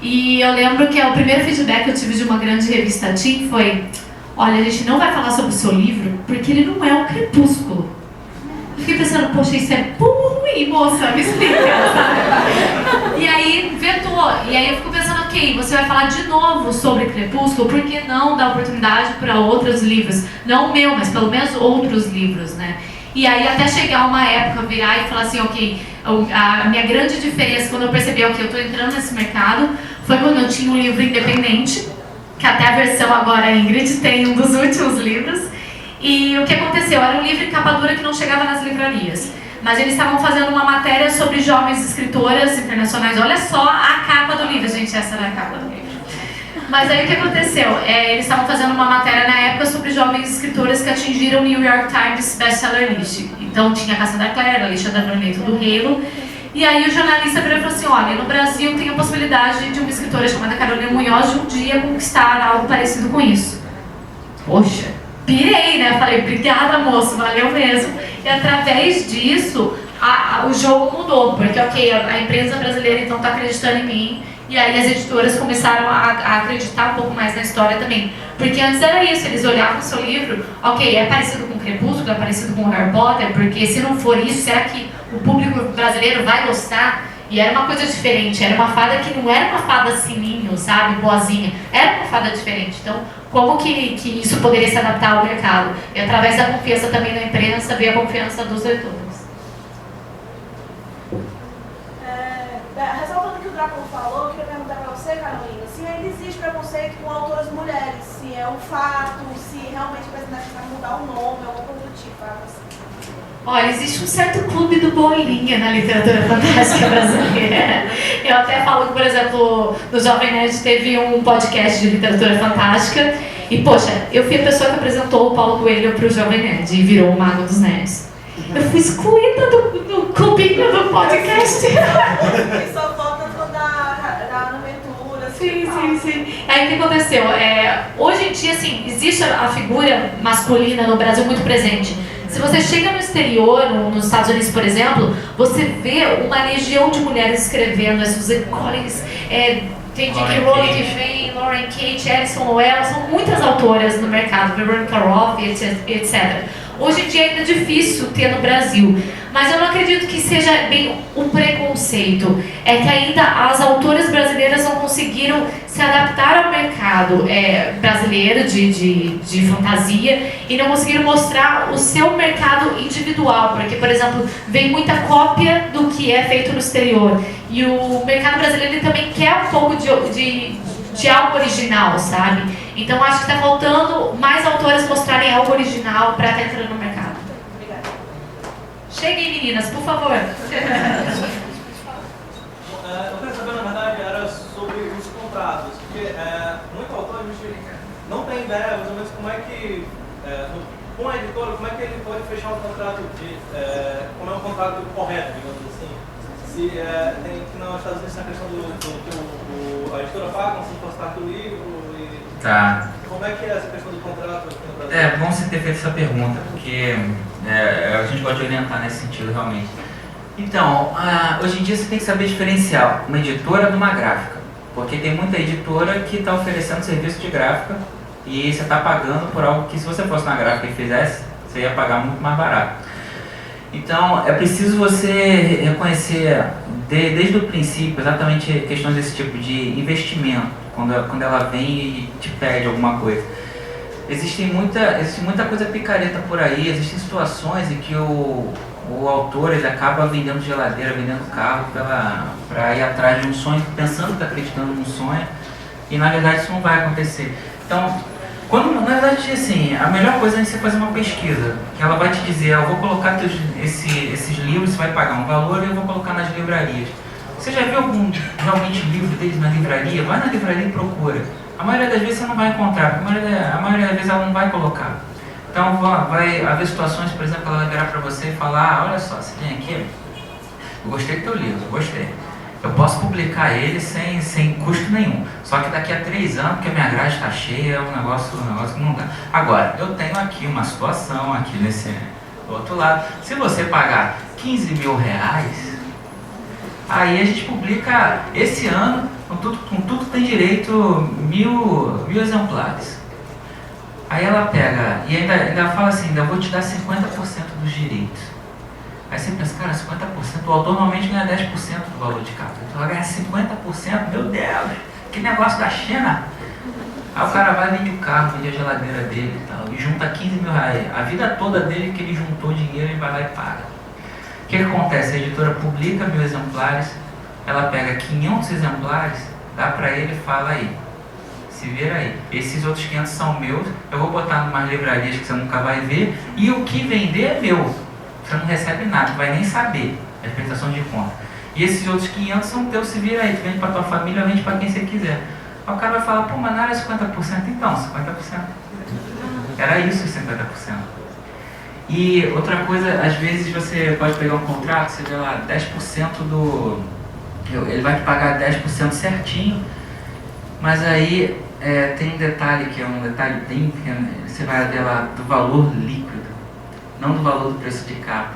E eu lembro que o primeiro feedback que eu tive de uma grande revista Teen foi, olha, a gente não vai falar sobre o seu livro porque ele não é um crepúsculo. Eu fiquei pensando, poxa, isso é ruim, moça, me explica, sabe? E aí vetou. E aí eu fico pensando, ok, você vai falar de novo sobre Crepúsculo, por que não dar oportunidade para outros livros? Não o meu, mas pelo menos outros livros, né? E aí até chegar uma época, virar e falar assim, ok, a minha grande diferença quando eu percebi, ok, eu estou entrando nesse mercado, foi quando eu tinha um livro independente, que até a versão agora, a Ingrid tem um dos últimos livros. E o que aconteceu? Era um livro de capa dura que não chegava nas livrarias. Mas eles estavam fazendo uma matéria sobre jovens escritoras internacionais. Olha só a capa do livro, gente, essa era a capa do livro. Mas aí o que aconteceu? Eles estavam fazendo uma matéria na época sobre jovens escritoras que atingiram o New York Times Bestseller List. Então tinha a Cassandra Clare, a Alicia D'Abreu do Halo. E aí o jornalista virou e falou assim, olha, no Brasil tem a possibilidade de uma escritora chamada Carolina Munhoz de um dia conquistar algo parecido com isso. Poxa, pirei, né? Falei, obrigada, moço, valeu mesmo. E através disso, o jogo mudou, porque, ok, a imprensa brasileira então está acreditando em mim, e aí as editoras começaram a acreditar um pouco mais na história também. Porque antes era isso, eles olhavam o seu livro, ok, é parecido com Crepúsculo, é parecido com Harry Potter, porque se não for isso, será que o público brasileiro vai gostar? E era uma coisa diferente, era uma fada que não era uma fada sininho, sabe, boazinha, era uma fada diferente. Então, como que isso poderia se adaptar ao mercado? E através da confiança também na imprensa, veio a confiança dos leitores. Ressaltando o que o Dracon falou, eu queria perguntar para você, Carolina, se ainda existe preconceito com autoras mulheres, se é um fato, se realmente o presidente vai mudar o nome, alguma coisa do tipo para você. Olha, existe um certo clube do bolinha na literatura fantástica brasileira. Eu até falo que, por exemplo, no Jovem Nerd teve um podcast de literatura fantástica e, poxa, eu fui a pessoa que apresentou o Paulo Coelho para o Jovem Nerd e virou o Mago dos Nerds. Eu fui excluída do clubinho do podcast. E só falta da aventura. Sim. Aí o que aconteceu? Hoje em dia, assim, existe a figura masculina no Brasil muito presente. Se você chega no exterior, nos Estados Unidos, por exemplo, você vê uma legião de mulheres escrevendo, a Susan Collins, tem J.K. Rowling que vem, Lauren Kate, Alison Noel, são muitas autoras no mercado, Veronica Roth, etc. Hoje em dia ainda é difícil ter no Brasil, Mas eu não acredito que seja bem um preconceito. É que ainda as autoras brasileiras não conseguiram se adaptar ao mercado brasileiro de fantasia e não conseguiram mostrar o seu mercado individual. Porque, por exemplo, vem muita cópia do que é feito no exterior. E o mercado brasileiro ele também quer um pouco de algo original, sabe? Então acho que está faltando mais autoras mostrarem algo original para estar entrando no mercado. Obrigada. Cheguem, meninas, por favor. Eu quero saber, na verdade, era sobre os contratos, porque muito autor não tem ideia mais ou menos como é que, com a editora, como é que ele pode fechar um contrato, como é um contrato correto, digamos assim. Se tem que nos Estados Unidos tem a questão do que a editora paga, se fosse parte do livro. Tá. Como é que é essa questão do contrato aqui no Brasil? É bom você ter feito essa pergunta, porque a gente pode orientar nesse sentido realmente. Então, hoje em dia você tem que saber diferenciar uma editora de uma gráfica, porque tem muita editora que está oferecendo serviço de gráfica e você está pagando por algo que se você fosse na gráfica e fizesse, você ia pagar muito mais barato. Então, é preciso você reconhecer desde o princípio exatamente questões desse tipo de investimento, quando ela vem e te pede alguma coisa. Existe muita coisa picareta por aí, existem situações em que o autor ele acaba vendendo geladeira, vendendo carro para ir atrás de um sonho, pensando que está acreditando num sonho, e na verdade isso não vai acontecer. Então, na verdade, assim, a melhor coisa é você fazer uma pesquisa, que ela vai te dizer, eu vou colocar esses livros, você vai pagar um valor e eu vou colocar nas livrarias. Você já viu algum realmente livro deles na livraria? Vai na livraria e procura. A maioria das vezes você não vai encontrar, porque a maioria das vezes ela não vai colocar. Então vai haver situações, por exemplo, ela vai virar para você e falar, olha só, você tem aqui, eu gostei do teu livro, eu gostei. Eu posso publicar ele sem custo nenhum. Só que daqui a 3 anos, porque a minha grade está cheia, é um negócio que não dá. Agora, eu tenho aqui uma situação, aqui nesse outro lado. Se você pagar 15 mil reais, aí a gente publica esse ano, com tudo tem direito, 1000 exemplares. Aí ela pega e ainda fala assim, eu vou te dar 50% dos direitos. Aí você pensa, cara, 50%, o autor normalmente ganha 10% do valor de capa. Então ela ganha 50%, meu Deus, que negócio da China. Aí o cara vai vender o carro, vende a geladeira dele e tal, e junta 15 mil reais. A vida toda dele que ele juntou dinheiro, ele vai lá e paga. O que acontece? A editora publica 1000 exemplares, ela pega 500 exemplares, dá pra ele e fala aí, se vira aí. Esses outros 500 são meus, eu vou botar em umas livrarias que você nunca vai ver, e o que vender é meu. Você não recebe nada, vai nem saber a prestação de conta. E esses outros 500 são teus, se vira aí, tu vende pra tua família, vende pra quem você quiser. Aí o cara vai falar, pô, mas não era 50%? Então, 50%. Era isso, 50%. E outra coisa, às vezes você pode pegar um contrato, você vê lá, 10% do... Ele vai te pagar 10% certinho, mas aí tem um detalhe, que é um detalhe bem... Você vai ver lá, do valor líquido, não do valor do preço de capa.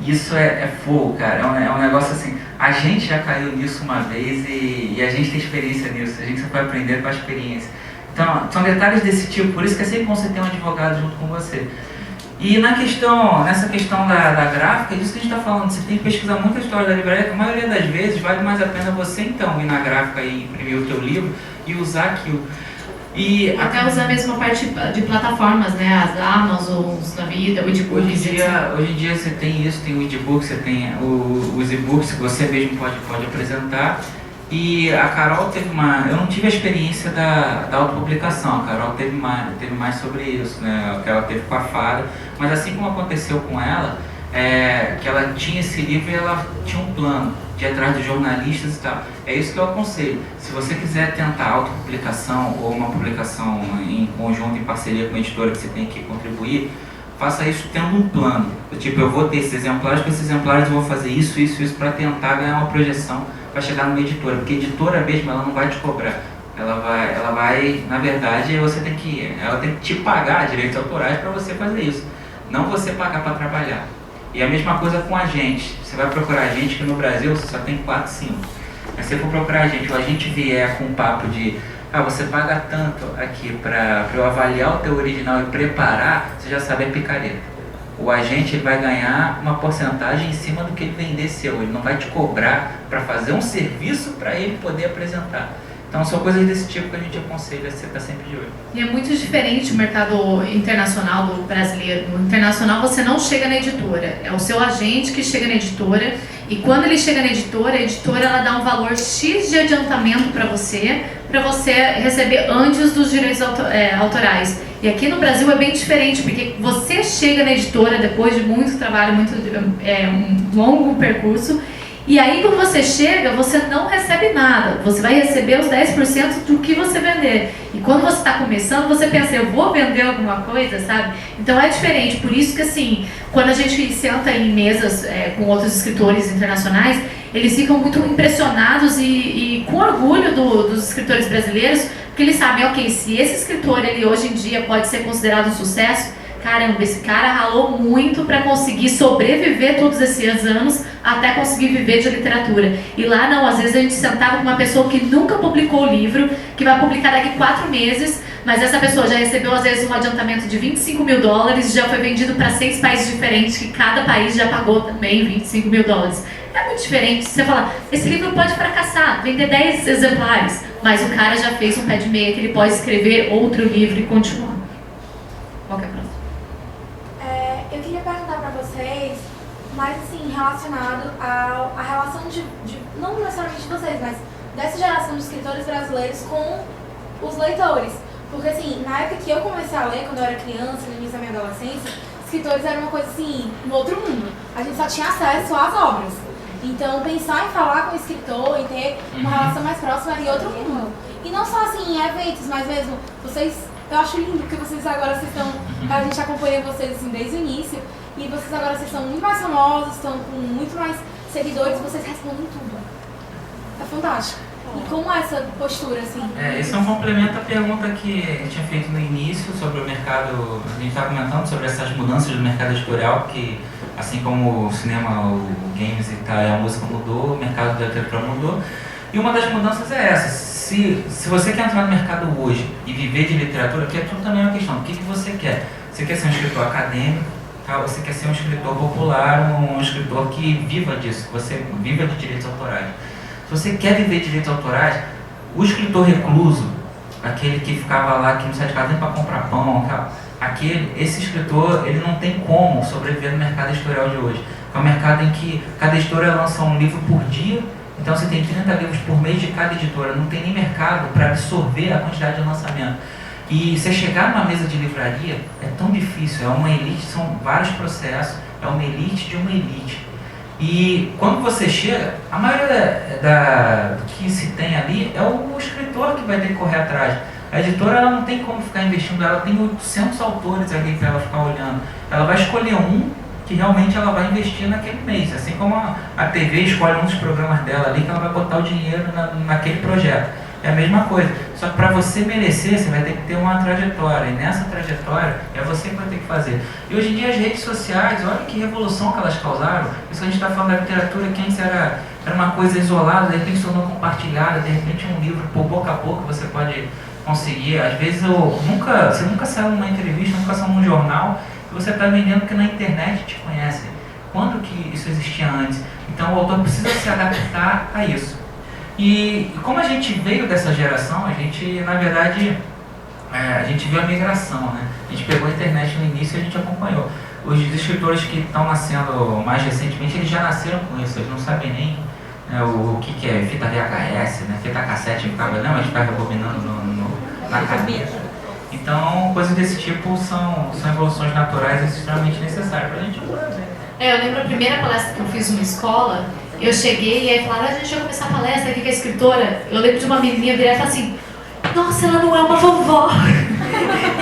Isso é fogo, cara, é um negócio assim, a gente já caiu nisso uma vez e a gente tem experiência nisso, a gente só vai aprender com a experiência. Então, são detalhes desse tipo, por isso que é sempre bom você ter um advogado junto com você. E nessa questão da gráfica, é disso que a gente está falando, você tem que pesquisar muita história da livraria, a maioria das vezes vale mais a pena você então ir na gráfica e imprimir o teu livro e usar aquilo. E até usar mesmo a parte de plataformas, né? As Amazons da vida, o e-book. Hoje em dia você tem isso, tem o e-book, você tem os e-books que você mesmo pode apresentar. E a Carol teve eu não tive a experiência da autopublicação, a Carol teve mais sobre isso, né? Que ela teve com a Fada, mas assim como aconteceu com ela, que ela tinha esse livro e ela tinha um plano de ir atrás dos jornalistas e tal. É isso que eu aconselho. Se você quiser tentar autopublicação ou uma publicação em conjunto, em parceria com a editora que você tem que contribuir, faça isso tendo um plano. Tipo, eu vou ter esses exemplares, com esses exemplares eu vou fazer isso para tentar ganhar uma projeção para chegar numa editora. Porque a editora mesmo, ela não vai te cobrar. Ela vai, na verdade, ela tem que te pagar direitos autorais para você fazer isso. Não você pagar para trabalhar. E a mesma coisa com a gente. Você vai procurar a gente, que no Brasil você só tem 4, 5. Mas se você for procurar a gente, ou a gente vier com um papo de você paga tanto aqui para eu avaliar o teu original e preparar, você já sabe, é picareta. o agente ele vai ganhar uma porcentagem em cima do que ele vender seu. Ele não vai te cobrar para fazer um serviço para ele poder apresentar. Então são coisas desse tipo que a gente aconselha você estar sempre de olho. E é muito diferente o mercado internacional do brasileiro. No internacional você não chega na editora, é o seu agente que chega na editora, e quando ele chega na editora, a editora ela dá um valor X de adiantamento para você receber antes dos direitos autorais. E aqui no Brasil é bem diferente, porque você chega na editora depois de muito trabalho, um longo percurso, e aí quando você chega, você não recebe nada, você vai receber os 10% do que você vender. E quando você está começando, você pensa, eu vou vender alguma coisa, sabe? Então é diferente, por isso que assim, quando a gente senta em mesas com outros escritores internacionais, eles ficam muito impressionados e com orgulho dos escritores brasileiros, porque eles sabem, ok, se esse escritor ele hoje em dia pode ser considerado um sucesso, caramba, esse cara ralou muito para conseguir sobreviver todos esses anos até conseguir viver de literatura. E lá não, às vezes a gente sentava com uma pessoa que nunca publicou o livro, que vai publicar daqui 4 meses, mas essa pessoa já recebeu às vezes um adiantamento de $25 mil, já foi vendido para 6 países diferentes, que cada país já pagou também $25 mil. É muito diferente. Você fala, esse livro pode fracassar, vender 10 exemplares, mas o cara já fez um pé de meia que ele pode escrever outro livro e continuar. Qual que é a próxima? Eu queria perguntar para vocês, mais assim, relacionado à relação de não necessariamente de vocês, mas dessa geração de escritores brasileiros com os leitores. Porque assim, na época que eu comecei a ler, quando eu era criança, no início da minha adolescência, escritores era uma coisa assim, no outro mundo. A gente só tinha acesso às obras. Então pensar em falar com o escritor, em ter uma relação mais próxima era em outro mundo. E não só assim em eventos, mas mesmo eu acho lindo que vocês agora estão, a gente acompanha vocês assim desde o início, e vocês agora estão muito mais famosos, estão com muito mais seguidores, vocês respondem tudo. É fantástico. E como é essa postura assim? Isso é um complemento à pergunta que a gente tinha feito no início sobre o mercado. A gente estava comentando sobre essas mudanças do mercado editorial, que assim como o cinema, o games e tal, a música mudou, o mercado da literatura mudou. E uma das mudanças é essa. Se você quer entrar no mercado hoje e viver de literatura, que é tudo também uma questão. O que você quer? Você quer ser um escritor acadêmico? Tá? Você quer ser um escritor popular, um escritor que viva disso, que você viva de direitos autorais. Se você quer viver de direitos autorais, o escritor recluso, aquele que ficava lá, que não sai de casa nem para comprar pão, esse escritor, ele não tem como sobreviver no mercado editorial de hoje. É um mercado em que cada editora lança um livro por dia. Então você tem 30 livros por mês de cada editora, não tem nem mercado para absorver a quantidade de lançamento. E você chegar numa mesa de livraria é tão difícil, é uma elite, são vários processos, é uma elite de uma elite. E quando você chega, a maioria do que se tem ali é o escritor que vai ter que correr atrás. A editora ela não tem como ficar investindo, ela tem 800 autores ali para ela ficar olhando. Ela vai escolher um que realmente ela vai investir naquele mês, assim como a TV escolhe um dos programas dela ali que ela vai botar o dinheiro naquele projeto. É a mesma coisa, só que para você merecer, você vai ter que ter uma trajetória, e nessa trajetória é você que vai ter que fazer. E hoje em dia as redes sociais, olha que revolução que elas causaram. Isso que a gente está falando da literatura, que antes era uma coisa isolada, de repente se tornou compartilhada, de repente um livro, por boca a boca você pode conseguir. Às vezes você nunca saiu numa entrevista, nunca saiu num jornal, você está vendendo porque na internet te conhecem. Quando que isso existia antes? Então o autor precisa se adaptar a isso. E como a gente veio dessa geração, a gente, na verdade, a gente viu a migração, né? A gente pegou a internet no início e a gente acompanhou. Os escritores que estão nascendo mais recentemente, eles já nasceram com isso, eles não sabem nem o que é fita VHS, né? Fita cassete, a gente vai rebobinando na cabeça. Então, coisas desse tipo são evoluções naturais e extremamente necessárias para a gente. Eu lembro a primeira palestra que eu fiz numa escola, eu cheguei e aí falaram, a gente vai começar a palestra aqui com a escritora. Eu lembro de uma menininha virar e falar assim, nossa, ela não é uma vovó.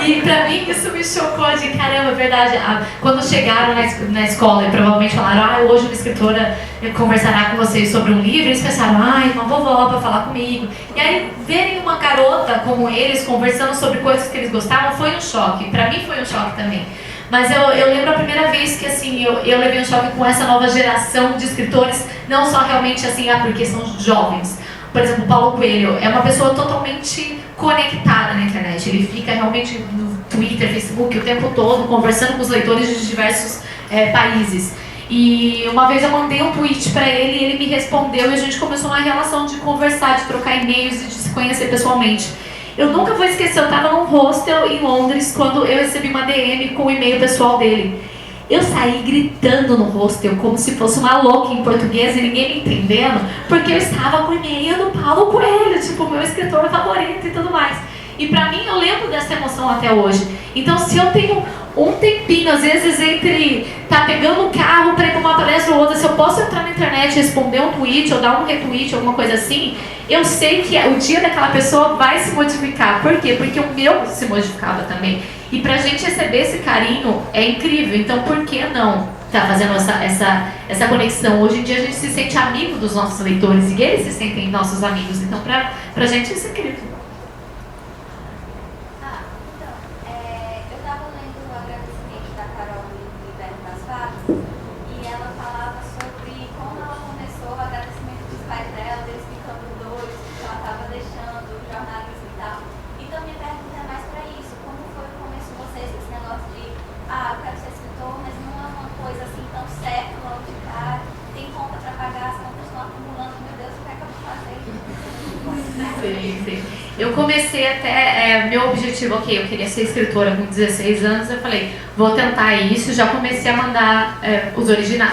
E pra mim isso me chocou de caramba, verdade. Quando chegaram na escola e provavelmente falaram, hoje uma escritora conversará com vocês sobre um livro, eles pensaram, uma vovó pra falar comigo. E aí verem uma garota como eles conversando sobre coisas que eles gostavam foi um choque. Pra mim foi um choque também. Mas eu lembro a primeira vez que assim, eu levei um choque com essa nova geração de escritores, não só realmente assim, porque são jovens. Por exemplo, o Paulo Coelho é uma pessoa totalmente conectada na internet, ele fica realmente Twitter, Facebook, o tempo todo, conversando com os leitores de diversos países. E uma vez eu mandei um tweet para ele e ele me respondeu e a gente começou uma relação de conversar, de trocar e-mails e de se conhecer pessoalmente. Eu nunca vou esquecer, eu estava num hostel em Londres quando eu recebi uma DM com o e-mail pessoal dele. Eu saí gritando no hostel como se fosse uma louca em português e ninguém me entendendo, porque eu estava com o e-mail do Paulo Coelho, tipo, meu escritor favorito e tudo mais. E pra mim, eu lembro dessa emoção até hoje. Então, se eu tenho um tempinho, às vezes, entre tá pegando um carro para ir para uma palestra ou outra, se eu posso entrar na internet, responder um tweet ou dar um retweet, alguma coisa assim, eu sei que o dia daquela pessoa vai se modificar. Por quê? Porque o meu se modificava também. E pra gente receber esse carinho é incrível. Então, por que não tá fazendo essa conexão? Hoje em dia, a gente se sente amigo dos nossos leitores e eles se sentem nossos amigos. Então, pra gente, isso é incrível. Eu comecei até, meu objetivo, ok, eu queria ser escritora com 16 anos, eu falei, vou tentar isso, já comecei a mandar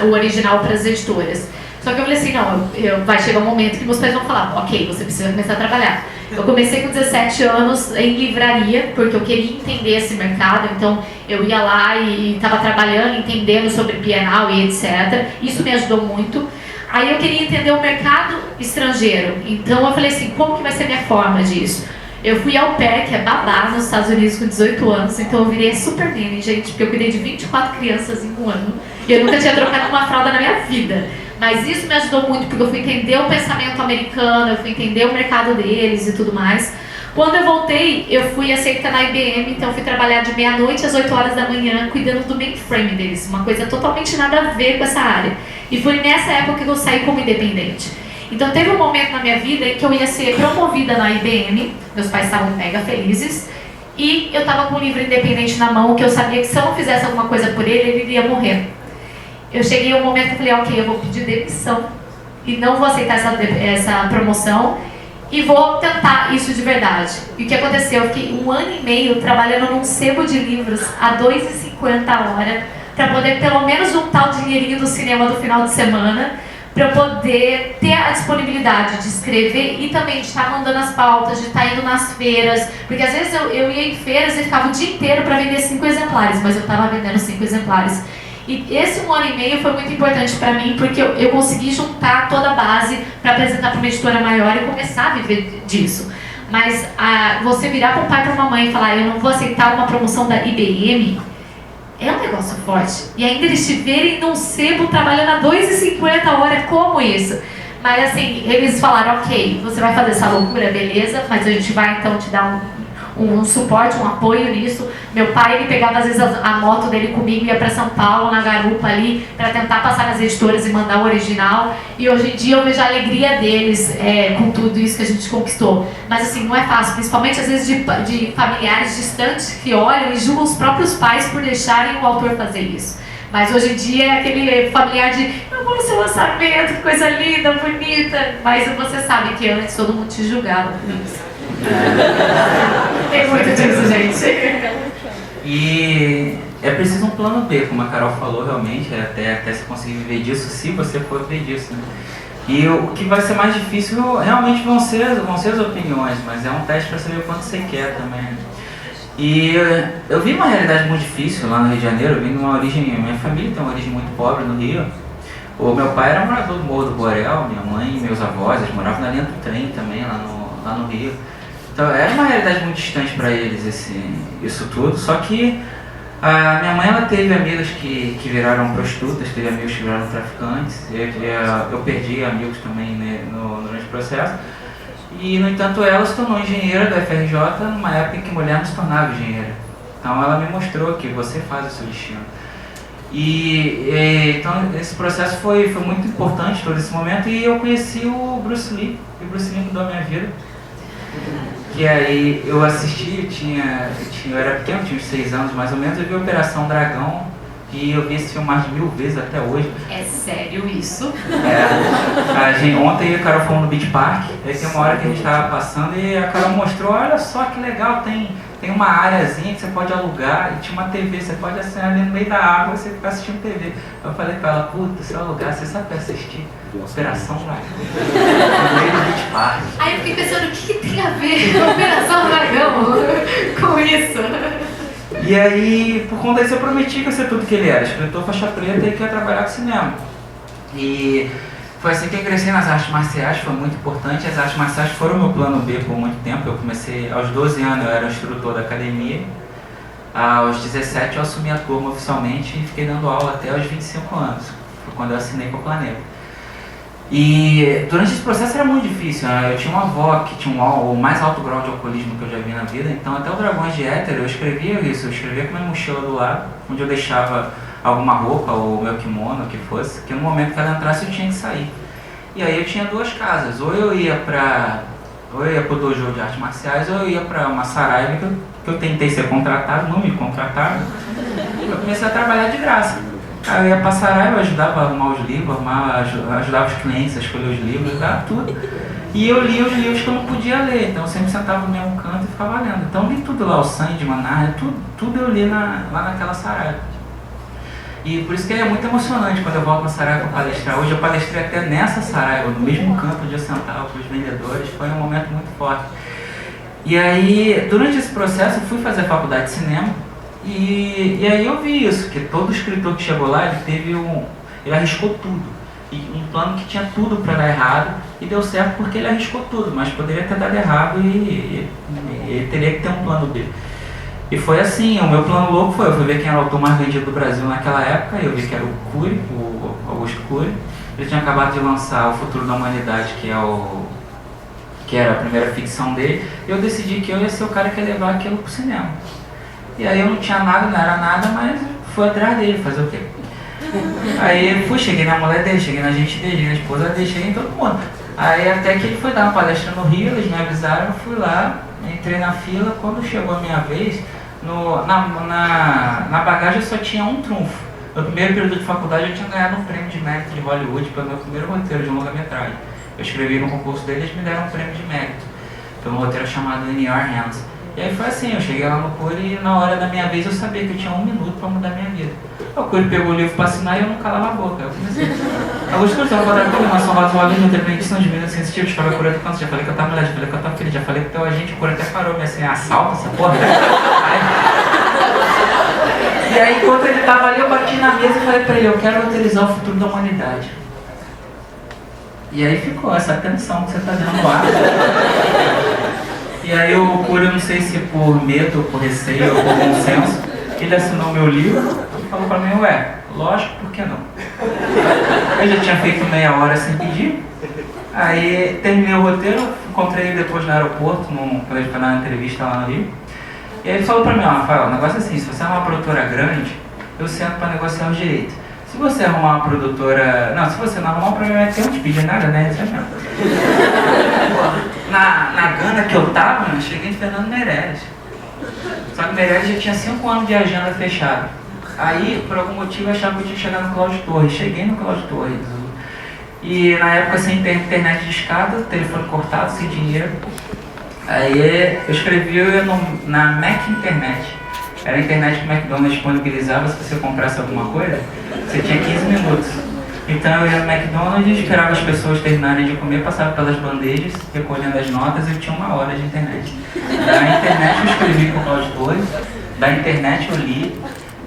o original para as editoras. Só que eu falei assim, não, vai chegar um momento que meus pais vão falar, ok, você precisa começar a trabalhar. Eu comecei com 17 anos em livraria, porque eu queria entender esse mercado, então eu ia lá e estava trabalhando, entendendo sobre Bienal e etc. Isso me ajudou muito. Aí eu queria entender o mercado estrangeiro, então eu falei assim, como que vai ser a minha forma disso? Eu fui au pair, que é babá, nos Estados Unidos com 18 anos, então eu virei super nene, gente, porque eu cuidei de 24 crianças em um ano, e eu nunca tinha trocado uma fralda na minha vida. Mas isso me ajudou muito, porque eu fui entender o pensamento americano, eu fui entender o mercado deles e tudo mais. Quando eu voltei, eu fui aceita na IBM, então eu fui trabalhar de meia-noite às 8 horas da manhã, cuidando do mainframe deles, uma coisa totalmente nada a ver com essa área. E foi nessa época que eu saí como independente. Então teve um momento na minha vida em que eu ia ser promovida na IBM, meus pais estavam mega felizes, e eu estava com um livro independente na mão, que eu sabia que se eu não fizesse alguma coisa por ele, ele iria morrer. Eu cheguei a um momento que eu falei, ok, eu vou pedir demissão, e não vou aceitar essa promoção, e vou tentar isso de verdade. E o que aconteceu? Eu fiquei 1 ano e meio trabalhando num sebo de livros a R$2,50 a hora, para poder pelo menos juntar o dinheirinho do cinema do final de semana, para eu poder ter a disponibilidade de escrever e também de estar mandando as pautas, de estar indo nas feiras, porque às vezes eu ia em feiras e ficava o dia inteiro para vender 5 exemplares, mas eu estava vendendo 5 exemplares. E esse 1 ano e meio foi muito importante para mim, porque eu consegui juntar toda a base para apresentar para uma editora maior e começar a viver disso. Mas você virar para o pai e para a mamãe e falar, eu não vou aceitar uma promoção da IBM, é um negócio forte. E ainda eles te verem num sebo trabalhando a R$2,50 a hora, como isso? Mas assim, eles falaram, ok, você vai fazer essa loucura, beleza, mas a gente vai então te dar um suporte, um apoio nisso. Meu pai, ele pegava às vezes a moto dele comigo, ia para São Paulo, na garupa ali, para tentar passar nas editoras e mandar o original. E hoje em dia eu vejo a alegria deles com tudo isso que a gente conquistou. Mas assim, não é fácil, principalmente às vezes de familiares distantes que olham e julgam os próprios pais por deixarem o autor fazer isso. Mas hoje em dia é aquele familiar de, eu vou no seu lançamento, que coisa linda, bonita. Mas você sabe que antes todo mundo te julgava por isso. Tem muito disso, gente. E é preciso um plano B, como a Carol falou, realmente, até você conseguir viver disso, se você for viver disso, né? E o que vai ser mais difícil realmente vão ser as opiniões, mas é um teste para saber o quanto você quer também, né? E eu vi uma realidade muito difícil lá no Rio de Janeiro, eu vim de uma origem, minha família tem uma origem muito pobre no Rio. O meu pai era morador do Morro do Borel, minha mãe e meus avós, eles moravam na linha do trem também, lá no Rio. Então era uma realidade muito distante para eles isso tudo, só que a minha mãe ela teve amigas que viraram prostitutas, teve amigos que viraram traficantes, eu perdi amigos também, né, durante o processo, e no entanto ela se tornou engenheira da FRJ numa época em que mulher não se tornava engenheira. Então ela me mostrou que você faz o seu destino. Então esse processo foi muito importante todo esse momento, e eu conheci o Bruce Lee, e o Bruce Lee mudou a minha vida. Que aí eu assisti, eu era pequeno, tinha uns 6 anos mais ou menos, eu vi Operação Dragão e eu vi esse filme mais de 1000 vezes até hoje. É sério isso? Ontem eu e a Carol fomos no Beach Park, aí tem uma hora que a gente estava passando e a Carol mostrou, olha só que legal, tem uma áreazinha que você pode alugar e tinha uma TV, você pode assinar ali no meio da água e você ficar assistindo TV. Eu falei pra ela, puta, se eu alugar, você sabe pra assistir? Operação Dragão. No meio do Beach Park. Aí eu fiquei pensando, o que tem a ver Operação Dragão com isso? E aí, por conta disso, eu prometi que ia ser tudo que ele era, escritor faixa preta e que ia trabalhar com cinema. E foi assim que eu cresci nas artes marciais, foi muito importante. As artes marciais foram o meu plano B por muito tempo. Eu comecei, aos 12 anos eu era instrutor da academia. Aos 17 eu assumi a turma oficialmente e fiquei dando aula até aos 25 anos. Foi quando eu assinei com o Planeta. E durante esse processo era muito difícil, né? Eu tinha uma avó que tinha o mais alto grau de alcoolismo que eu já vi na vida, então até o Dragões de Éter eu escrevia isso, eu escrevia com minha mochila do lado, onde eu deixava alguma roupa ou meu kimono, o que fosse, que no momento que ela entrasse eu tinha que sair. E aí eu tinha duas casas, ou eu ia pro dojo de artes marciais, ou eu ia pra uma saraiva que eu tentei ser contratado, não me contrataram, eu comecei a trabalhar de graça. Aí eu ia pra saraiva, eu ajudava a arrumar os livros, ajudava os clientes a escolher os livros, dava tudo. E eu lia os livros que eu não podia ler, então eu sempre sentava no mesmo canto e ficava lendo. Então eu li tudo lá, o Sandman, Narnia, tudo eu li lá naquela saraiva. E por isso que é muito emocionante quando eu volto na saraiva para palestrar. Hoje eu palestrei até nessa saraiva, no mesmo canto onde eu sentava com os vendedores, foi um momento muito forte. E aí, durante esse processo, eu fui fazer a faculdade de cinema. E aí eu vi isso, que todo escritor que chegou lá, ele arriscou tudo. E um plano que tinha tudo para dar errado, e deu certo porque ele arriscou tudo, mas poderia ter dado errado e teria que ter um plano B. E foi assim, o meu plano louco foi, eu fui ver quem era o autor mais vendido do Brasil naquela época, e eu vi que era o Cury, o Augusto Cury. Ele tinha acabado de lançar O Futuro da Humanidade, que era a primeira ficção dele, e eu decidi que eu ia ser o cara que ia levar aquilo pro cinema. E aí eu não tinha nada, não era nada, mas fui atrás dele, fazer o quê? Aí cheguei na mulher dele, cheguei na gente dele, cheguei na esposa dele, cheguei em todo mundo. Aí até que ele foi dar uma palestra no Rio, eles me avisaram, eu fui lá, entrei na fila, quando chegou a minha vez, na bagagem só tinha um trunfo. No primeiro período de faculdade eu tinha ganhado um prêmio de mérito de Hollywood pelo meu primeiro roteiro de longa-metragem. Eu escrevi no concurso dele e eles me deram um prêmio de mérito, pelo roteiro chamado In Your Hands. E aí foi assim, eu cheguei lá no Cury e na hora da minha vez eu sabia que eu tinha 1 minuto para mudar minha vida. O Cury pegou o livro para assinar e eu não calava a boca. Eu comecei. Augusto Cury, estava quadrado com uma salva do aluno, intervenção de vida sensitiva, de cura do câncer. Já falei que eu estava mulher, já falei que eu estava filha, já falei que teu agente, o Cury até parou, mas assim, assalta essa porra. E aí, enquanto ele estava ali, eu bati na mesa e falei para ele, eu quero autorizar o futuro da humanidade. E aí ficou essa tensão que você está vendo no ar. E aí o Cury, eu não sei se por medo, ou por receio, ou por bom senso, ele assinou meu livro e falou pra mim, ué, lógico, por que não? Eu já tinha feito meia hora sem pedir, aí terminei o roteiro, encontrei ele depois no aeroporto, quando ele foi na entrevista lá no Rio, e aí ele falou pra mim, ó, Rafael, o negócio é assim, se você é uma produtora grande, eu sento pra negociar os direitos. Se você arrumar uma produtora... Não, se você não arrumar um problema, eu não te pedir nada, né? Isso é mesmo. Na Gana que eu tava, eu cheguei em Fernando Meirelles. Só que o Meirelles já tinha 5 anos de agenda fechada. Aí, por algum motivo, eu achava que eu tinha que chegar no Cláudio Torres. Cheguei no Cláudio Torres. E na época, sem internet de escada, telefone cortado, sem dinheiro. Aí eu escrevi na Mac Internet. Era a internet que o McDonald's disponibilizava, se você comprasse alguma coisa, você tinha 15 minutos. Então eu ia no McDonald's, esperava as pessoas terminarem de comer, passava pelas bandejas, recolhendo as notas e eu tinha 1 hora de internet. Da internet eu escrevi com o Cláudio Torres, da internet eu li,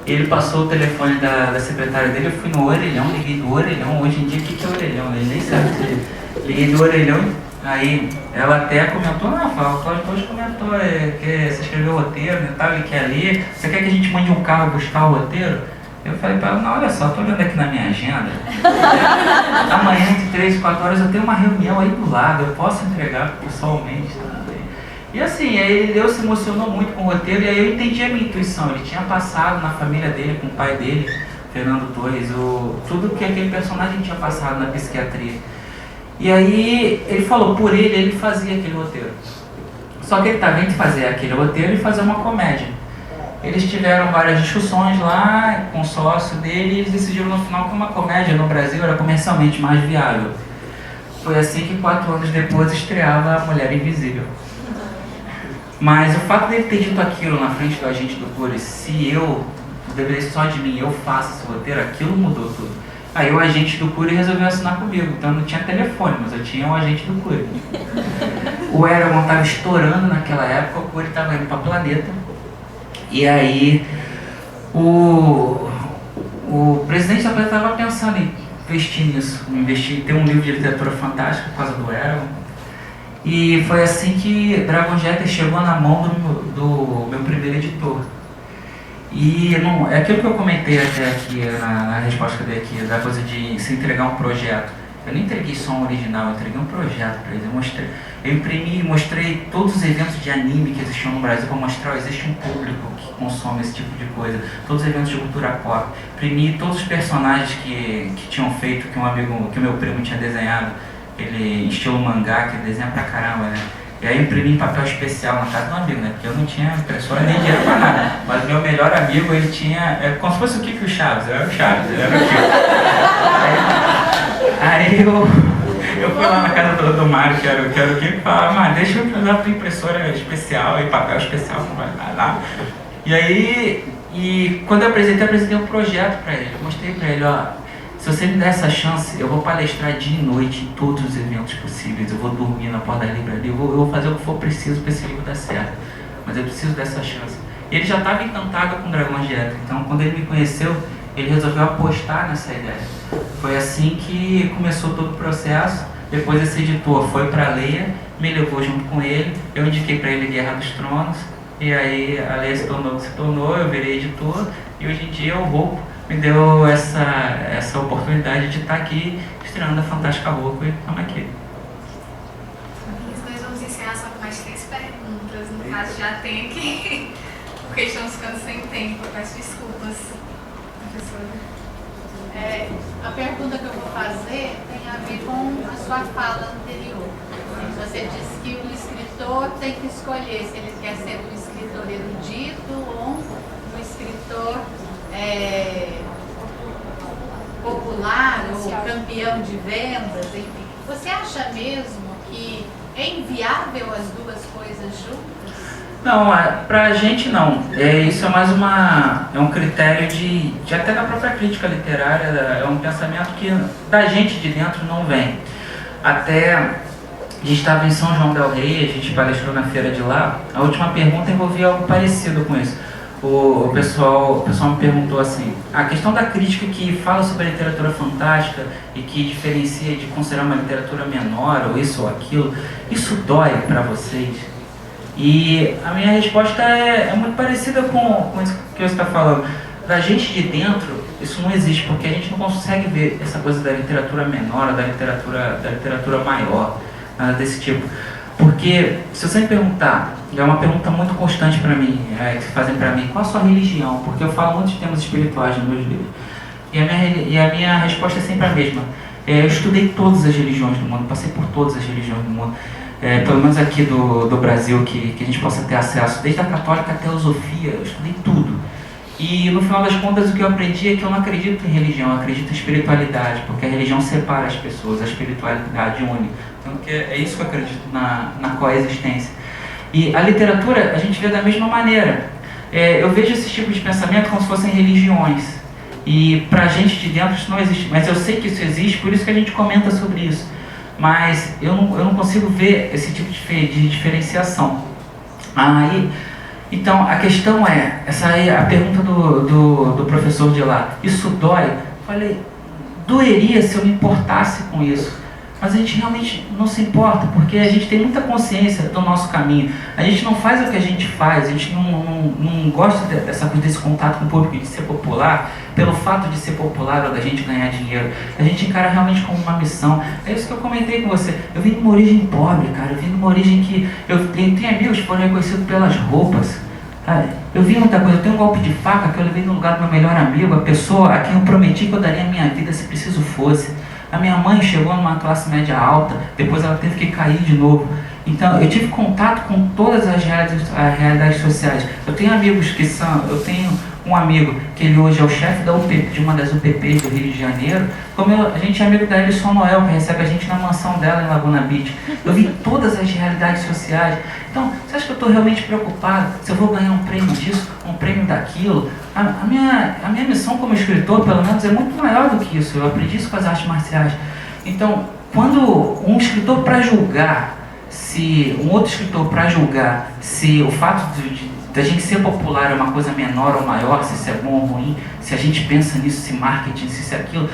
ele passou o telefone da secretária dele, eu fui no orelhão, liguei do orelhão, hoje em dia o que é orelhão? Ele nem sabe o que é. Liguei do orelhão, aí ela até comentou, não, o Cláudio Torres comentou que você escreveu o roteiro e tal, ele quer ler, você quer que a gente mande um carro buscar o roteiro? Eu falei pra ela, não, olha só, tô olhando aqui na minha agenda, amanhã entre 3 e 4 horas eu tenho uma reunião aí do lado, eu posso entregar pessoalmente também. E assim, aí Deus se emocionou muito com o roteiro e aí eu entendi a minha intuição, ele tinha passado na família dele, com o pai dele, Fernando Torres, tudo que aquele personagem tinha passado na psiquiatria. E aí ele falou, por ele fazia aquele roteiro. Só que ele estava entre fazer aquele roteiro e fazer uma comédia. Eles tiveram várias discussões lá com o sócio dele e eles decidiram no final que uma comédia no Brasil era comercialmente mais viável. Foi assim que 4 anos depois estreava A Mulher Invisível. Mas o fato dele ter dito aquilo na frente do agente do Cury, se eu, dependesse só de mim, eu faço esse roteiro, aquilo mudou tudo. Aí o agente do Cury resolveu assinar comigo, então eu não tinha telefone, mas eu tinha o agente do Cury. O Eragon estava estourando naquela época, o Cury estava indo para Planeta. E aí o presidente da Planeta estava pensando em investir nisso, investir em ter um livro de literatura fantástica por causa do Eragon. E foi assim que Dragon Jeter chegou na mão do meu primeiro editor. E não, é aquilo que eu comentei até aqui na resposta que eu dei aqui, da coisa de se entregar um projeto. Eu não entreguei só um original, eu entreguei um projeto para eles. Eu imprimi, mostrei todos os eventos de anime que existiam no Brasil para mostrar que existe um público que consome esse tipo de coisa. Todos os eventos de cultura pop. Imprimi todos os personagens que tinham feito, que o meu primo tinha desenhado. Ele estilo mangá, que ele desenha pra caramba, né? E aí eu imprimi em papel especial na casa do amigo, né? Porque eu não tinha impressora nem dinheiro pra nada. Mas meu melhor amigo, ele tinha... como se fosse o Kiko e o Chaves. Eu era o Chaves, ele era o Kiko. Aí eu fui lá na casa do Mário, que era o Kiko, e falava, Mário, deixa eu usar a tua impressora especial e papel especial, não vai lá. E aí, quando eu apresentei um projeto pra ele. Eu mostrei pra ele, ó... Se você me der essa chance, eu vou palestrar dia e noite em todos os eventos possíveis. Eu vou dormir na porta da livraria, eu vou fazer o que for preciso para esse livro dar certo. Mas eu preciso dessa chance. E ele já estava encantado com Dragões de Éter. Então, quando ele me conheceu, ele resolveu apostar nessa ideia. Foi assim que começou todo o processo. Depois esse editor foi para a Leia, me levou junto com ele. Eu indiquei para ele Guerra dos Tronos. E aí a Leia se tornou, eu virei editor. E hoje em dia o Rouco me deu essa oportunidade de estar aqui estreando a Fantástica Rouco e estamos aqui. Nós vamos encerrar só com mais 3 perguntas. No caso, já tem aqui, porque estamos ficando sem tempo. Eu peço desculpas, professora. A pergunta que eu vou fazer tem a ver com a sua fala anterior. Você disse que o escritor tem que escolher se ele quer ser um escritor erudito ou um escritor popular ou campeão de vendas, enfim. Você acha mesmo que é inviável as duas coisas juntas? Não, pra gente não. Isso é mais um critério de até da própria crítica literária, é um pensamento que da gente de dentro não vem. Até a gente estava em São João del Rei, a gente palestrou na feira de lá, a última pergunta envolvia algo parecido com isso. O pessoal me perguntou assim, a questão da crítica que fala sobre a literatura fantástica e que diferencia de considerar uma literatura menor ou isso ou aquilo, isso dói para vocês? E a minha resposta é muito parecida com isso que você está falando. Da gente de dentro, isso não existe, porque a gente não consegue ver essa coisa da literatura menor, da literatura maior, nada desse tipo. Porque, se você me perguntar, é uma pergunta muito constante para mim, que fazem para mim, qual a sua religião? Porque eu falo muito de temas espirituais nos meus livros. E a minha resposta é sempre a mesma. Eu estudei todas as religiões do mundo, passei por todas as religiões do mundo. Pelo menos aqui do Brasil, que a gente possa ter acesso, desde a católica até a teosofia, eu estudei tudo. E no final das contas o que eu aprendi é que eu não acredito em religião, eu acredito em espiritualidade, porque a religião separa as pessoas, a espiritualidade une. Então é isso que eu acredito na coexistência. E a literatura a gente vê da mesma maneira. Eu vejo esse tipo de pensamento como se fossem religiões. E pra gente de dentro isso não existe, mas eu sei que isso existe, por isso que a gente comenta sobre isso. Mas eu não consigo ver esse tipo de diferenciação. Então, a questão essa aí, a pergunta do professor de lá, isso dói? Falei, doeria se eu me importasse com isso. Mas a gente realmente não se importa, porque a gente tem muita consciência do nosso caminho. A gente não faz o que a gente faz, a gente não gosta desse contato com o público, de ser popular, pelo fato de ser popular ou da gente ganhar dinheiro. A gente encara realmente como uma missão. É isso que eu comentei com você. Eu vim de uma origem pobre, cara. Eu vim de uma origem que... Eu tenho amigos que foram reconhecidos pelas roupas. Eu vi muita coisa. Eu tenho um golpe de faca que eu levei no lugar do meu melhor amigo, a pessoa a quem eu prometi que eu daria a minha vida se preciso fosse. A minha mãe chegou numa classe média alta, depois ela teve que cair de novo. Então, eu tive contato com todas as realidades sociais. Eu tenho amigos que são... Eu tenho um amigo que ele hoje é o chefe de uma das UPPs do Rio de Janeiro. A gente é amigo da Elison Noel, que recebe a gente na mansão dela em Laguna Beach. Eu vi todas as realidades sociais. Então, você acha que eu estou realmente preocupado se eu vou ganhar um prêmio disso, um prêmio daquilo? A minha missão como escritor, pelo menos, é muito maior do que isso. Eu aprendi isso com as artes marciais. Então, quando um escritor para julgar, um outro escritor para julgar se o fato da gente ser popular é uma coisa menor ou maior, se isso é bom ou ruim, se a gente pensa nisso, se marketing, se isso é aquilo,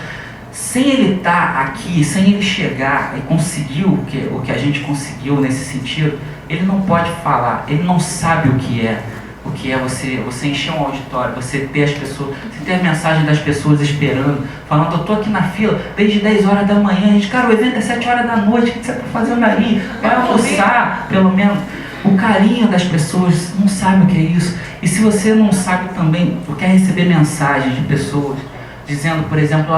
sem ele estar aqui, sem ele chegar e conseguir o que a gente conseguiu nesse sentido, ele não pode falar, ele não sabe o que é você encher um auditório, você ter as pessoas, você ter a mensagem das pessoas esperando, falando, eu estou aqui na fila desde 10 horas da manhã, a gente, cara, o evento é 7 horas da noite, o que você está fazendo aí? Vai almoçar, pelo menos. O carinho das pessoas, não sabe o que é isso. E se você não sabe também, quer receber mensagens de pessoas dizendo, por exemplo,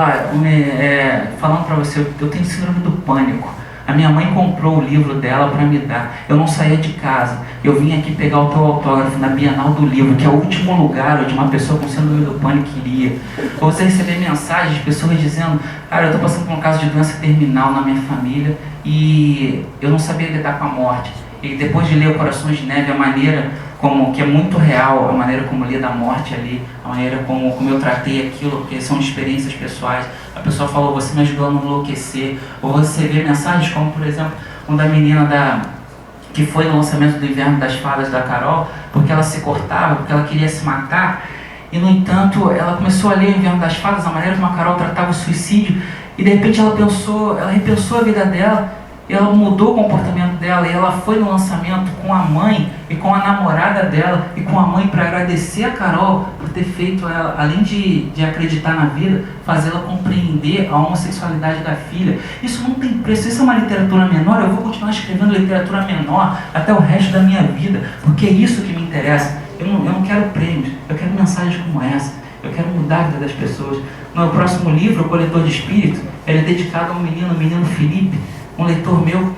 falando para você, eu tenho síndrome do pânico. A minha mãe comprou o livro dela para me dar. Eu não saía de casa. Eu vim aqui pegar o teu autógrafo na Bienal do Livro, que é o último lugar onde uma pessoa com síndrome do pânico iria. Ou você receber mensagens de pessoas dizendo, cara, eu estou passando por um caso de doença terminal na minha família e eu não sabia lidar com a morte. E depois de ler o Corações de Neve, a maneira que é muito real, a maneira como lida a morte ali, a maneira como eu tratei aquilo, porque são experiências pessoais. A pessoa falou, você me ajudou a não enlouquecer. Ou você vê mensagens como, por exemplo, uma da menina que foi no lançamento do Inverno das Fadas da Carol, porque ela se cortava, porque ela queria se matar. E, no entanto, ela começou a ler o Inverno das Fadas, a maneira como a Carol tratava o suicídio, e de repente ela repensou a vida dela, e ela mudou o comportamento dela, e ela foi no lançamento com a mãe e com a namorada dela e com a mãe para agradecer a Carol por ter feito ela, além de acreditar na vida, fazê-la compreender a homossexualidade da filha. Isso não tem preço, isso é uma literatura menor, eu vou continuar escrevendo literatura menor até o resto da minha vida, porque é isso que me interessa. Eu não quero prêmios, eu quero mensagens como essa, eu quero mudar a vida das pessoas. No meu próximo livro, O Coletor de Espírito, ele é dedicado a um menino Felipe, um leitor meu,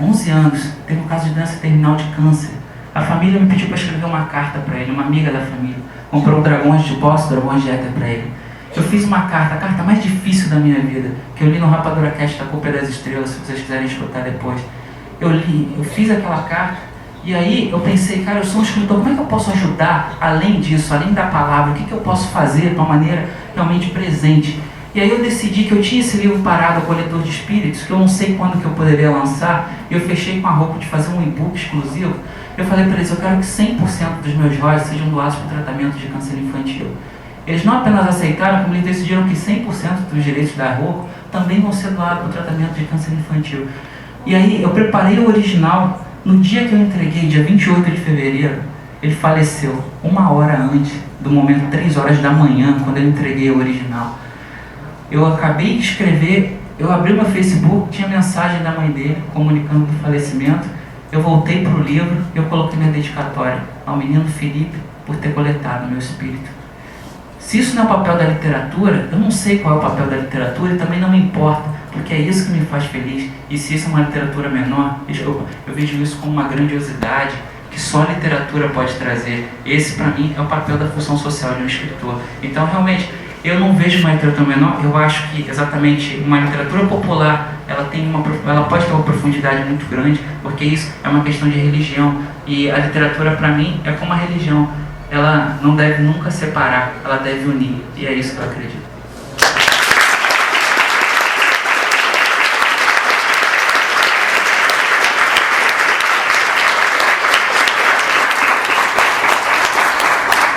11 anos, teve um caso de doença terminal de câncer. A família me pediu para escrever uma carta para ele, uma amiga da família. Comprou dragões de Boston, dragões de éter para ele. Eu fiz uma carta, a carta mais difícil da minha vida, que eu li no Rapadura Cast da Culpa das Estrelas, se vocês quiserem escutar depois. Eu fiz aquela carta, e aí eu pensei, cara, eu sou um escritor, como é que eu posso ajudar, além disso, além da palavra, o que eu posso fazer de uma maneira realmente presente? E aí eu decidi que eu tinha esse livro parado, O Coletor de Espíritos, que eu não sei quando que eu poderia lançar, e eu fechei com a roupa de fazer um e-book exclusivo. Eu falei para eles, eu quero que 100% dos meus royalties sejam doados para o tratamento de câncer infantil. Eles não apenas aceitaram, como eles decidiram que 100% dos direitos da Roku também vão ser doados para o tratamento de câncer infantil. E aí eu preparei o original, no dia que eu entreguei, dia 28 de fevereiro, ele faleceu, 1 hora antes do momento, 3 horas da manhã, quando eu entreguei o original. Eu acabei de escrever, eu abri o meu Facebook, tinha mensagem da mãe dele, comunicando do falecimento. Eu voltei para o livro e eu coloquei minha dedicatória ao menino Felipe por ter coletado meu espírito. Se isso não é o papel da literatura, eu não sei qual é o papel da literatura e também não me importa, porque é isso que me faz feliz. E se isso é uma literatura menor, eu vejo isso como uma grandiosidade que só a literatura pode trazer. Esse, para mim, é o papel da função social de um escritor. Então, realmente, eu não vejo uma literatura menor, eu acho que exatamente uma literatura popular, ela pode ter uma profundidade muito grande, porque isso é uma questão de religião, e a literatura para mim é como a religião, ela não deve nunca separar, ela deve unir, e é isso que eu acredito.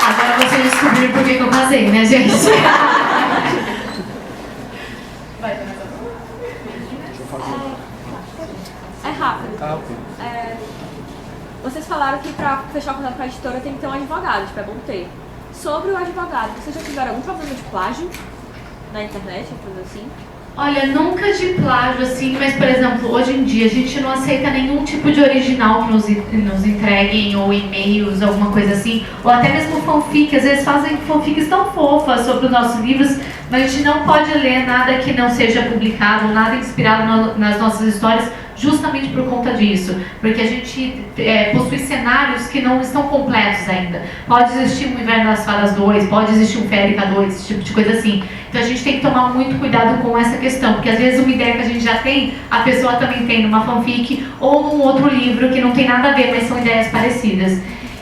Agora vocês descobriram por que eu casei, né, gente? É rápido. Vocês falaram que para fechar o contrato com a editora tem que ter um advogado, tipo, é bom ter. Sobre o advogado, vocês já tiveram algum problema de plágio na internet, coisa assim? Olha, nunca de plágio assim, mas, por exemplo, hoje em dia a gente não aceita nenhum tipo de original que nos entreguem, ou e-mails, alguma coisa assim, ou até mesmo fanfic. Às vezes fazem fanfics tão fofas sobre os nossos livros, mas a gente não pode ler nada que não seja publicado, nada inspirado nas nossas histórias, justamente por conta disso, porque a gente possui cenários que não estão completos ainda. Pode existir um Inverno das Fadas 2, pode existir um Férica 2, esse tipo de coisa assim. Então a gente tem que tomar muito cuidado com essa questão, porque às vezes uma ideia que a gente já tem, a pessoa também tem numa fanfic ou num outro livro que não tem nada a ver, mas são ideias parecidas.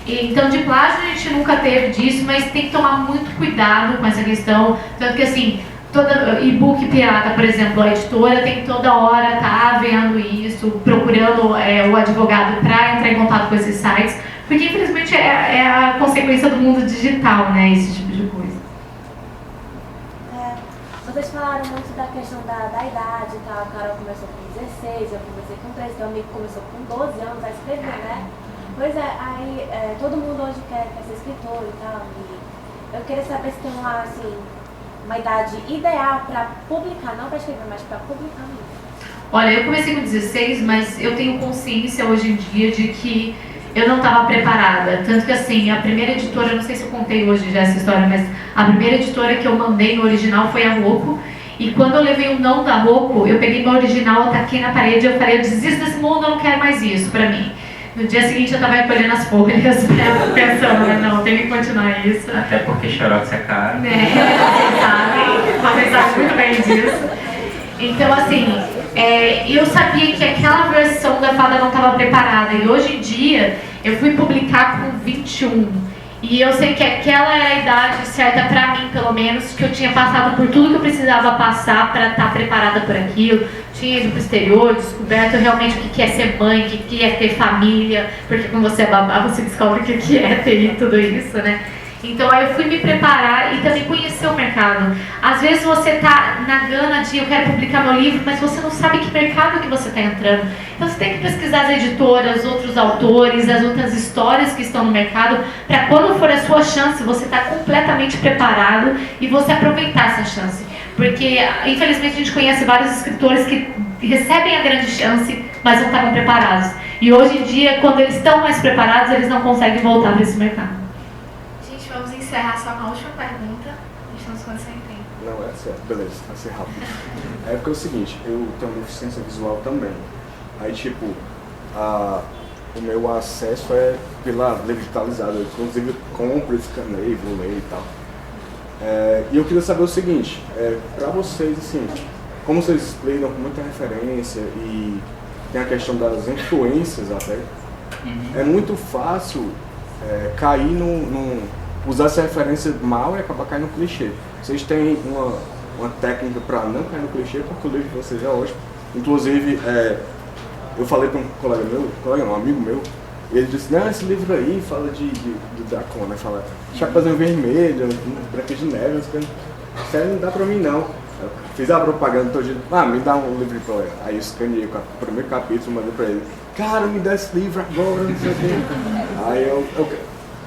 Então, de plágio a gente nunca teve disso, mas tem que tomar muito cuidado com essa questão. Tanto que, assim, toda e-book pirata, por exemplo, a editora tem que toda hora estar vendo isso, procurando o advogado para entrar em contato com esses sites, porque, infelizmente, é a consequência do mundo digital, né, esse tipo de coisa. Vocês falaram muito da questão da idade e tal. A Carol começou com 16, eu comecei com 13, teu amigo começou com 12 anos a escrever, né? Pois é, aí todo mundo hoje quer ser escritor e tal, e eu queria saber se tem uma idade ideal para publicar, não para escrever, mas para publicar mesmo. Olha, eu comecei com 16, mas eu tenho consciência hoje em dia de que eu não estava preparada. Tanto que, assim, a primeira editora, eu não sei se eu contei hoje já essa história, mas a primeira editora que eu mandei no original foi a Roku. E quando eu levei o não da Roku, eu peguei meu original, ataquei na parede e eu falei, eu desisto desse mundo, eu não quero mais isso pra mim. No dia seguinte eu estava recolhendo as folhas, pensando, não, tem que continuar isso. Até porque xerox é caro. Vocês sabem muito bem disso. Então, assim, eu sabia que aquela versão da Fada não estava preparada. E hoje em dia, eu fui publicar com 21. E eu sei que aquela era a idade certa pra mim, pelo menos, que eu tinha passado por tudo que eu precisava passar para estar preparada por aquilo. Tinha ido pro exterior, descoberto realmente o que é ser mãe, o que é ter família, porque quando você é babá, você descobre o que é ter tudo isso, né? Então aí eu fui me preparar e também conhecer o mercado. Às vezes você tá na gana de eu quero publicar meu livro, mas você não sabe que mercado que você está entrando. Então você tem que pesquisar as editoras, os outros autores, as outras histórias que estão no mercado, para quando for a sua chance, você estar completamente preparado e você aproveitar essa chance. Porque, infelizmente, a gente conhece vários escritores que recebem a grande chance, mas não estavam preparados. E hoje em dia, quando eles estão mais preparados, eles não conseguem voltar para esse mercado. Gente, vamos encerrar só com a última pergunta. A gente não se conhece sem tempo. Não, é certo. Beleza, vai ser rápido. É porque é o seguinte, eu tenho deficiência visual também. Aí, tipo, o meu acesso é pela livro digitalizado. Eu, inclusive, compro, escaneio, vou ler e tal. E eu queria saber o seguinte, para vocês, assim, como vocês explicam com muita referência e tem a questão das influências até, é muito fácil cair usar essa referência mal e acabar caindo no clichê. Vocês têm uma técnica para não cair no clichê, porque o livro de vocês é ótimo. Inclusive, eu falei para um amigo meu, e ele disse, não, esse livro aí fala de Dracon, né? Fala Chapeuzinho Vermelho, Branca de Neve, isso aí não dá pra mim não. Eu fiz a propaganda todo dia, me dá um livro pra ler. Aí eu escaneei o primeiro capítulo, mandei pra ele, cara, me dá esse livro agora, não sei o quê. Aí eu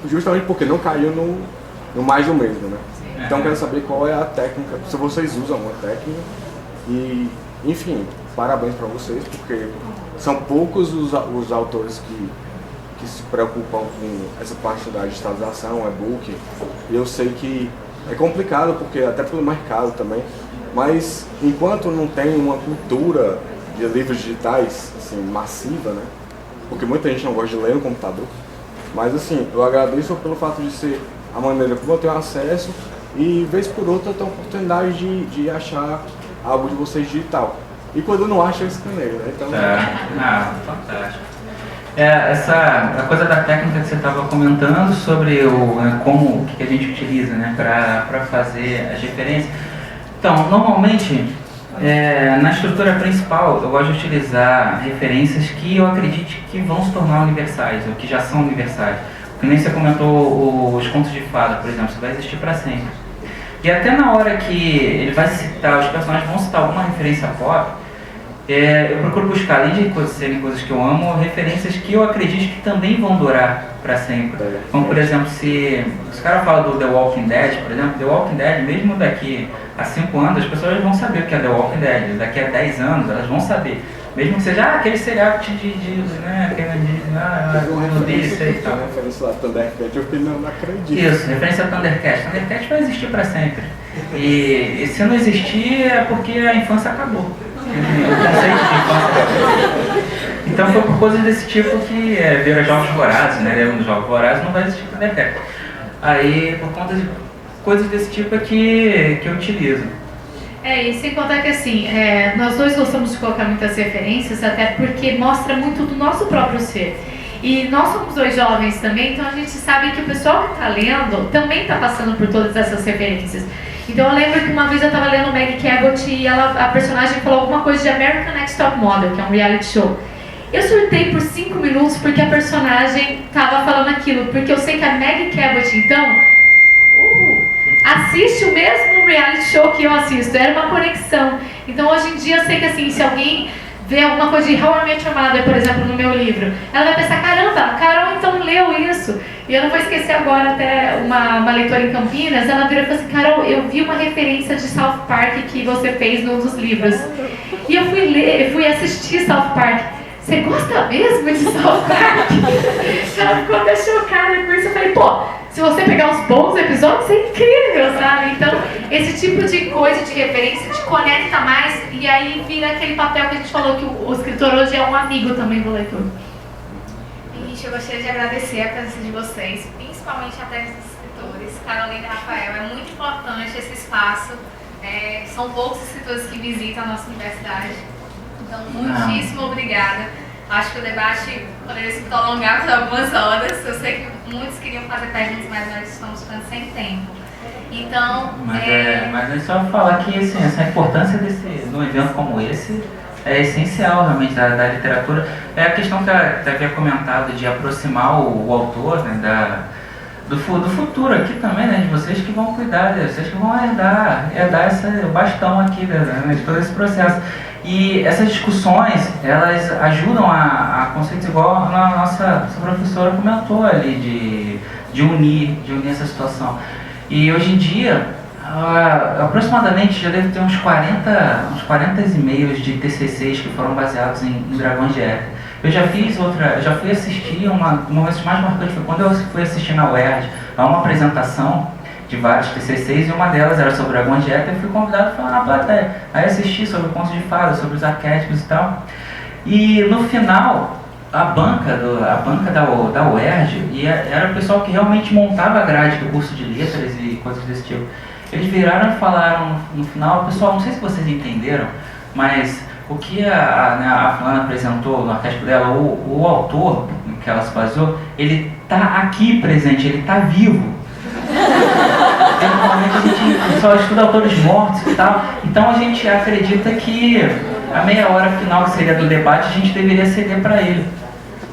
justamente porque não caiu no mais do mesmo, né? Então eu quero saber qual é a técnica, se vocês usam uma técnica e, enfim, parabéns pra vocês, porque são poucos os autores que se preocupam com essa parte da digitalização, e-book, e eu sei que é complicado, porque até pelo mercado também, mas enquanto não tem uma cultura de livros digitais assim, massiva, né? Porque muita gente não gosta de ler no computador, mas assim, eu agradeço pelo fato de ser a maneira como eu tenho acesso e vez por outra eu tenho a oportunidade de achar algo de vocês digital. E quando eu não acho, eu escaneio, né? Então... fantástico. A coisa da técnica que você estava comentando sobre o que a gente utiliza, né, para fazer as referências. Então, normalmente, na estrutura principal, eu gosto de utilizar referências que eu acredite que vão se tornar universais, ou que já são universais. Que nem você comentou os contos de fada, por exemplo, isso vai existir para sempre. E até na hora que ele vai citar, os personagens vão citar alguma referência pop, eu procuro buscar, além de serem coisas que eu amo, referências que eu acredito que também vão durar para sempre. Como, por exemplo, se o cara fala do The Walking Dead, por exemplo, The Walking Dead, mesmo daqui a 5 anos, as pessoas vão saber o que é The Walking Dead. Daqui a 10 anos, elas vão saber. Mesmo que seja aquele serial que te diz, né, isso e tal. Referência lá, Thundercat, eu não acredito. Isso, referência a Thundercat. Thundercat vai existir para sempre. E se não existir, é porque a infância acabou. Então foi por coisas desse tipo que vira Jogos Vorazes, né? Nos Jogos Vorazes não vai existir Thundercats. Aí, por conta de coisas desse tipo é que eu utilizo. E sem contar que assim, nós dois gostamos de colocar muitas referências, até porque mostra muito do nosso próprio ser. E nós somos dois jovens também, então a gente sabe que o pessoal que está lendo também está passando por todas essas referências. Então eu lembro que uma vez eu estava lendo Maggie Cabot e a personagem falou alguma coisa de American Next Top Model, que é um reality show. Eu surtei por 5 minutos porque a personagem estava falando aquilo, porque eu sei que a Maggie Cabot, então, assiste o mesmo reality show que eu assisto, era uma conexão. Então hoje em dia eu sei que assim, se alguém vê alguma coisa de How I Met Your Mother, por exemplo, no meu livro, ela vai pensar, caramba, a Carol então leu isso. E eu não vou esquecer agora até uma leitora em Campinas, ela virou e falou assim, Carol, eu vi uma referência de South Park que você fez num dos livros. E eu fui assistir South Park. Você gosta mesmo de South Park? Ela ficou até chocada com isso. Eu falei, pô, se você pegar os bons episódios, é incrível, sabe? Então, esse tipo de coisa, de referência, te conecta mais e aí vira aquele papel que a gente falou que o escritor hoje é um amigo também do leitor. Gente, eu gostaria de agradecer a presença de vocês, principalmente a presença dos escritores. Carolina e Rafael, é muito importante esse espaço. São poucos escritores que visitam a nossa universidade. Então, muitíssimo obrigada. Acho que o debate poderia se prolongar por algumas horas. Eu sei que muitos queriam fazer perguntas, mas nós estamos ficando sem tempo. Então, mas é só falar que assim, essa importância de um evento como esse é essencial realmente da literatura. É a questão que eu havia comentado de aproximar o autor, né, do futuro aqui também, né, de vocês que vão cuidar, vocês que vão herdar o bastão aqui, né, de todo esse processo. E essas discussões, elas ajudam a conceitos igual a nossa professora comentou ali, de unir essa situação. E hoje em dia, aproximadamente já deve ter uns 40 e-mails de TCCs que foram baseados em Dragões de Éter. Eu já fui assistir, uma das mais marcantes foi quando eu fui assistir na UERJ a uma apresentação de vários TCCs, e uma delas era sobre Dragões de Éter. Eu fui convidado a falar na plateia. Aí assisti sobre contos de fadas, sobre os arquétipos e tal. E no final, a banca da UERJ, e era o pessoal que realmente montava a grade do curso de letras e coisas desse tipo. Eles viraram e falaram no final, pessoal, não sei se vocês entenderam, mas o que a fulana apresentou no arquétipo dela, o autor que ela se baseou, ele está aqui presente, ele está vivo. Normalmente a gente só estuda autores mortos e tal, então a gente acredita que a meia hora final, que seria do debate, a gente deveria ceder para ele.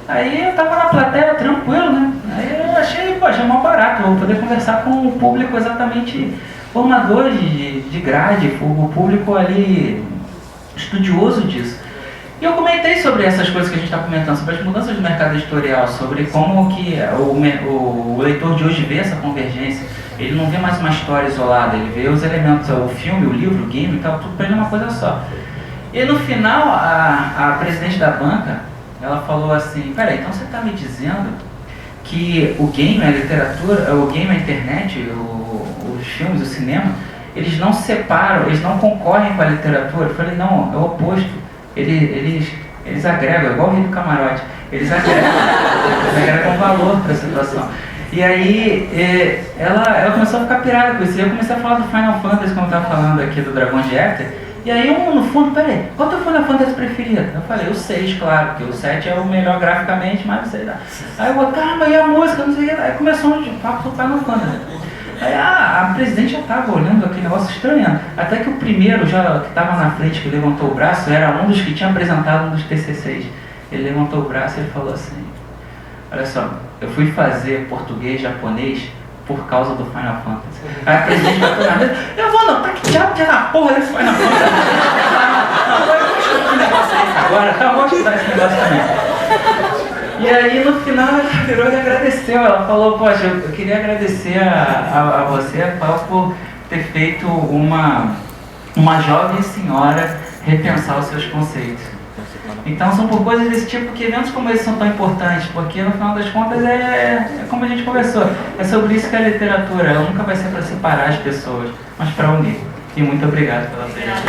Aí eu tava na plateia tranquilo, né? Aí eu achei, poxa, mó barato, vou poder conversar com o público exatamente formador de grade, o público ali estudioso disso. E eu comentei sobre essas coisas que a gente está comentando, sobre as mudanças do mercado editorial, sobre como que o leitor de hoje vê essa convergência. Ele não vê mais uma história isolada, ele vê os elementos, o filme, o livro, o game e tal, tudo para ele é uma coisa só. E no final, a presidente da banca, ela falou assim, peraí, então você está me dizendo que o game, a literatura, o game, a internet, os filmes, o cinema, eles não separam, eles não concorrem com a literatura? Eu falei, não, é o oposto. Eles agregam, igual o Rei do Camarote, eles agregam valor para a situação. E aí ela começou a ficar pirada com isso. E eu comecei a falar do Final Fantasy, como eu estava falando aqui do Dragão de Éter. E aí no fundo, peraí, qual é o teu Final Fantasy preferido? Eu falei, o 6, claro, porque o 7 é o melhor graficamente, mas o 6 dá. Aí eu, caramba, e a música, não sei o que. Aí começou um papo do Final Fantasy. Aí a presidente já estava olhando aquele negócio estranhando. Até que o primeiro, já que estava na frente, que levantou o braço, era um dos que tinha apresentado um dos TCCs. Ele levantou o braço e ele falou assim, olha só, eu fui fazer português, japonês por causa do Final Fantasy. Aí a presidente bateu na mesa, eu vou anotar que diabo que é na porra desse Final Fantasy. Não, eu vou estudar esse negócio aí agora, eu vou estudar esse negócio também. E aí no final ela virou e agradeceu, ela falou, poxa, eu queria agradecer a você, a Paulo, por ter feito uma jovem senhora repensar os seus conceitos. Então são por coisas desse tipo que eventos como esse são tão importantes, porque no final das contas é como a gente conversou, é sobre isso que é a literatura, ela nunca vai ser para separar as pessoas, mas para unir. E muito obrigado pela presença.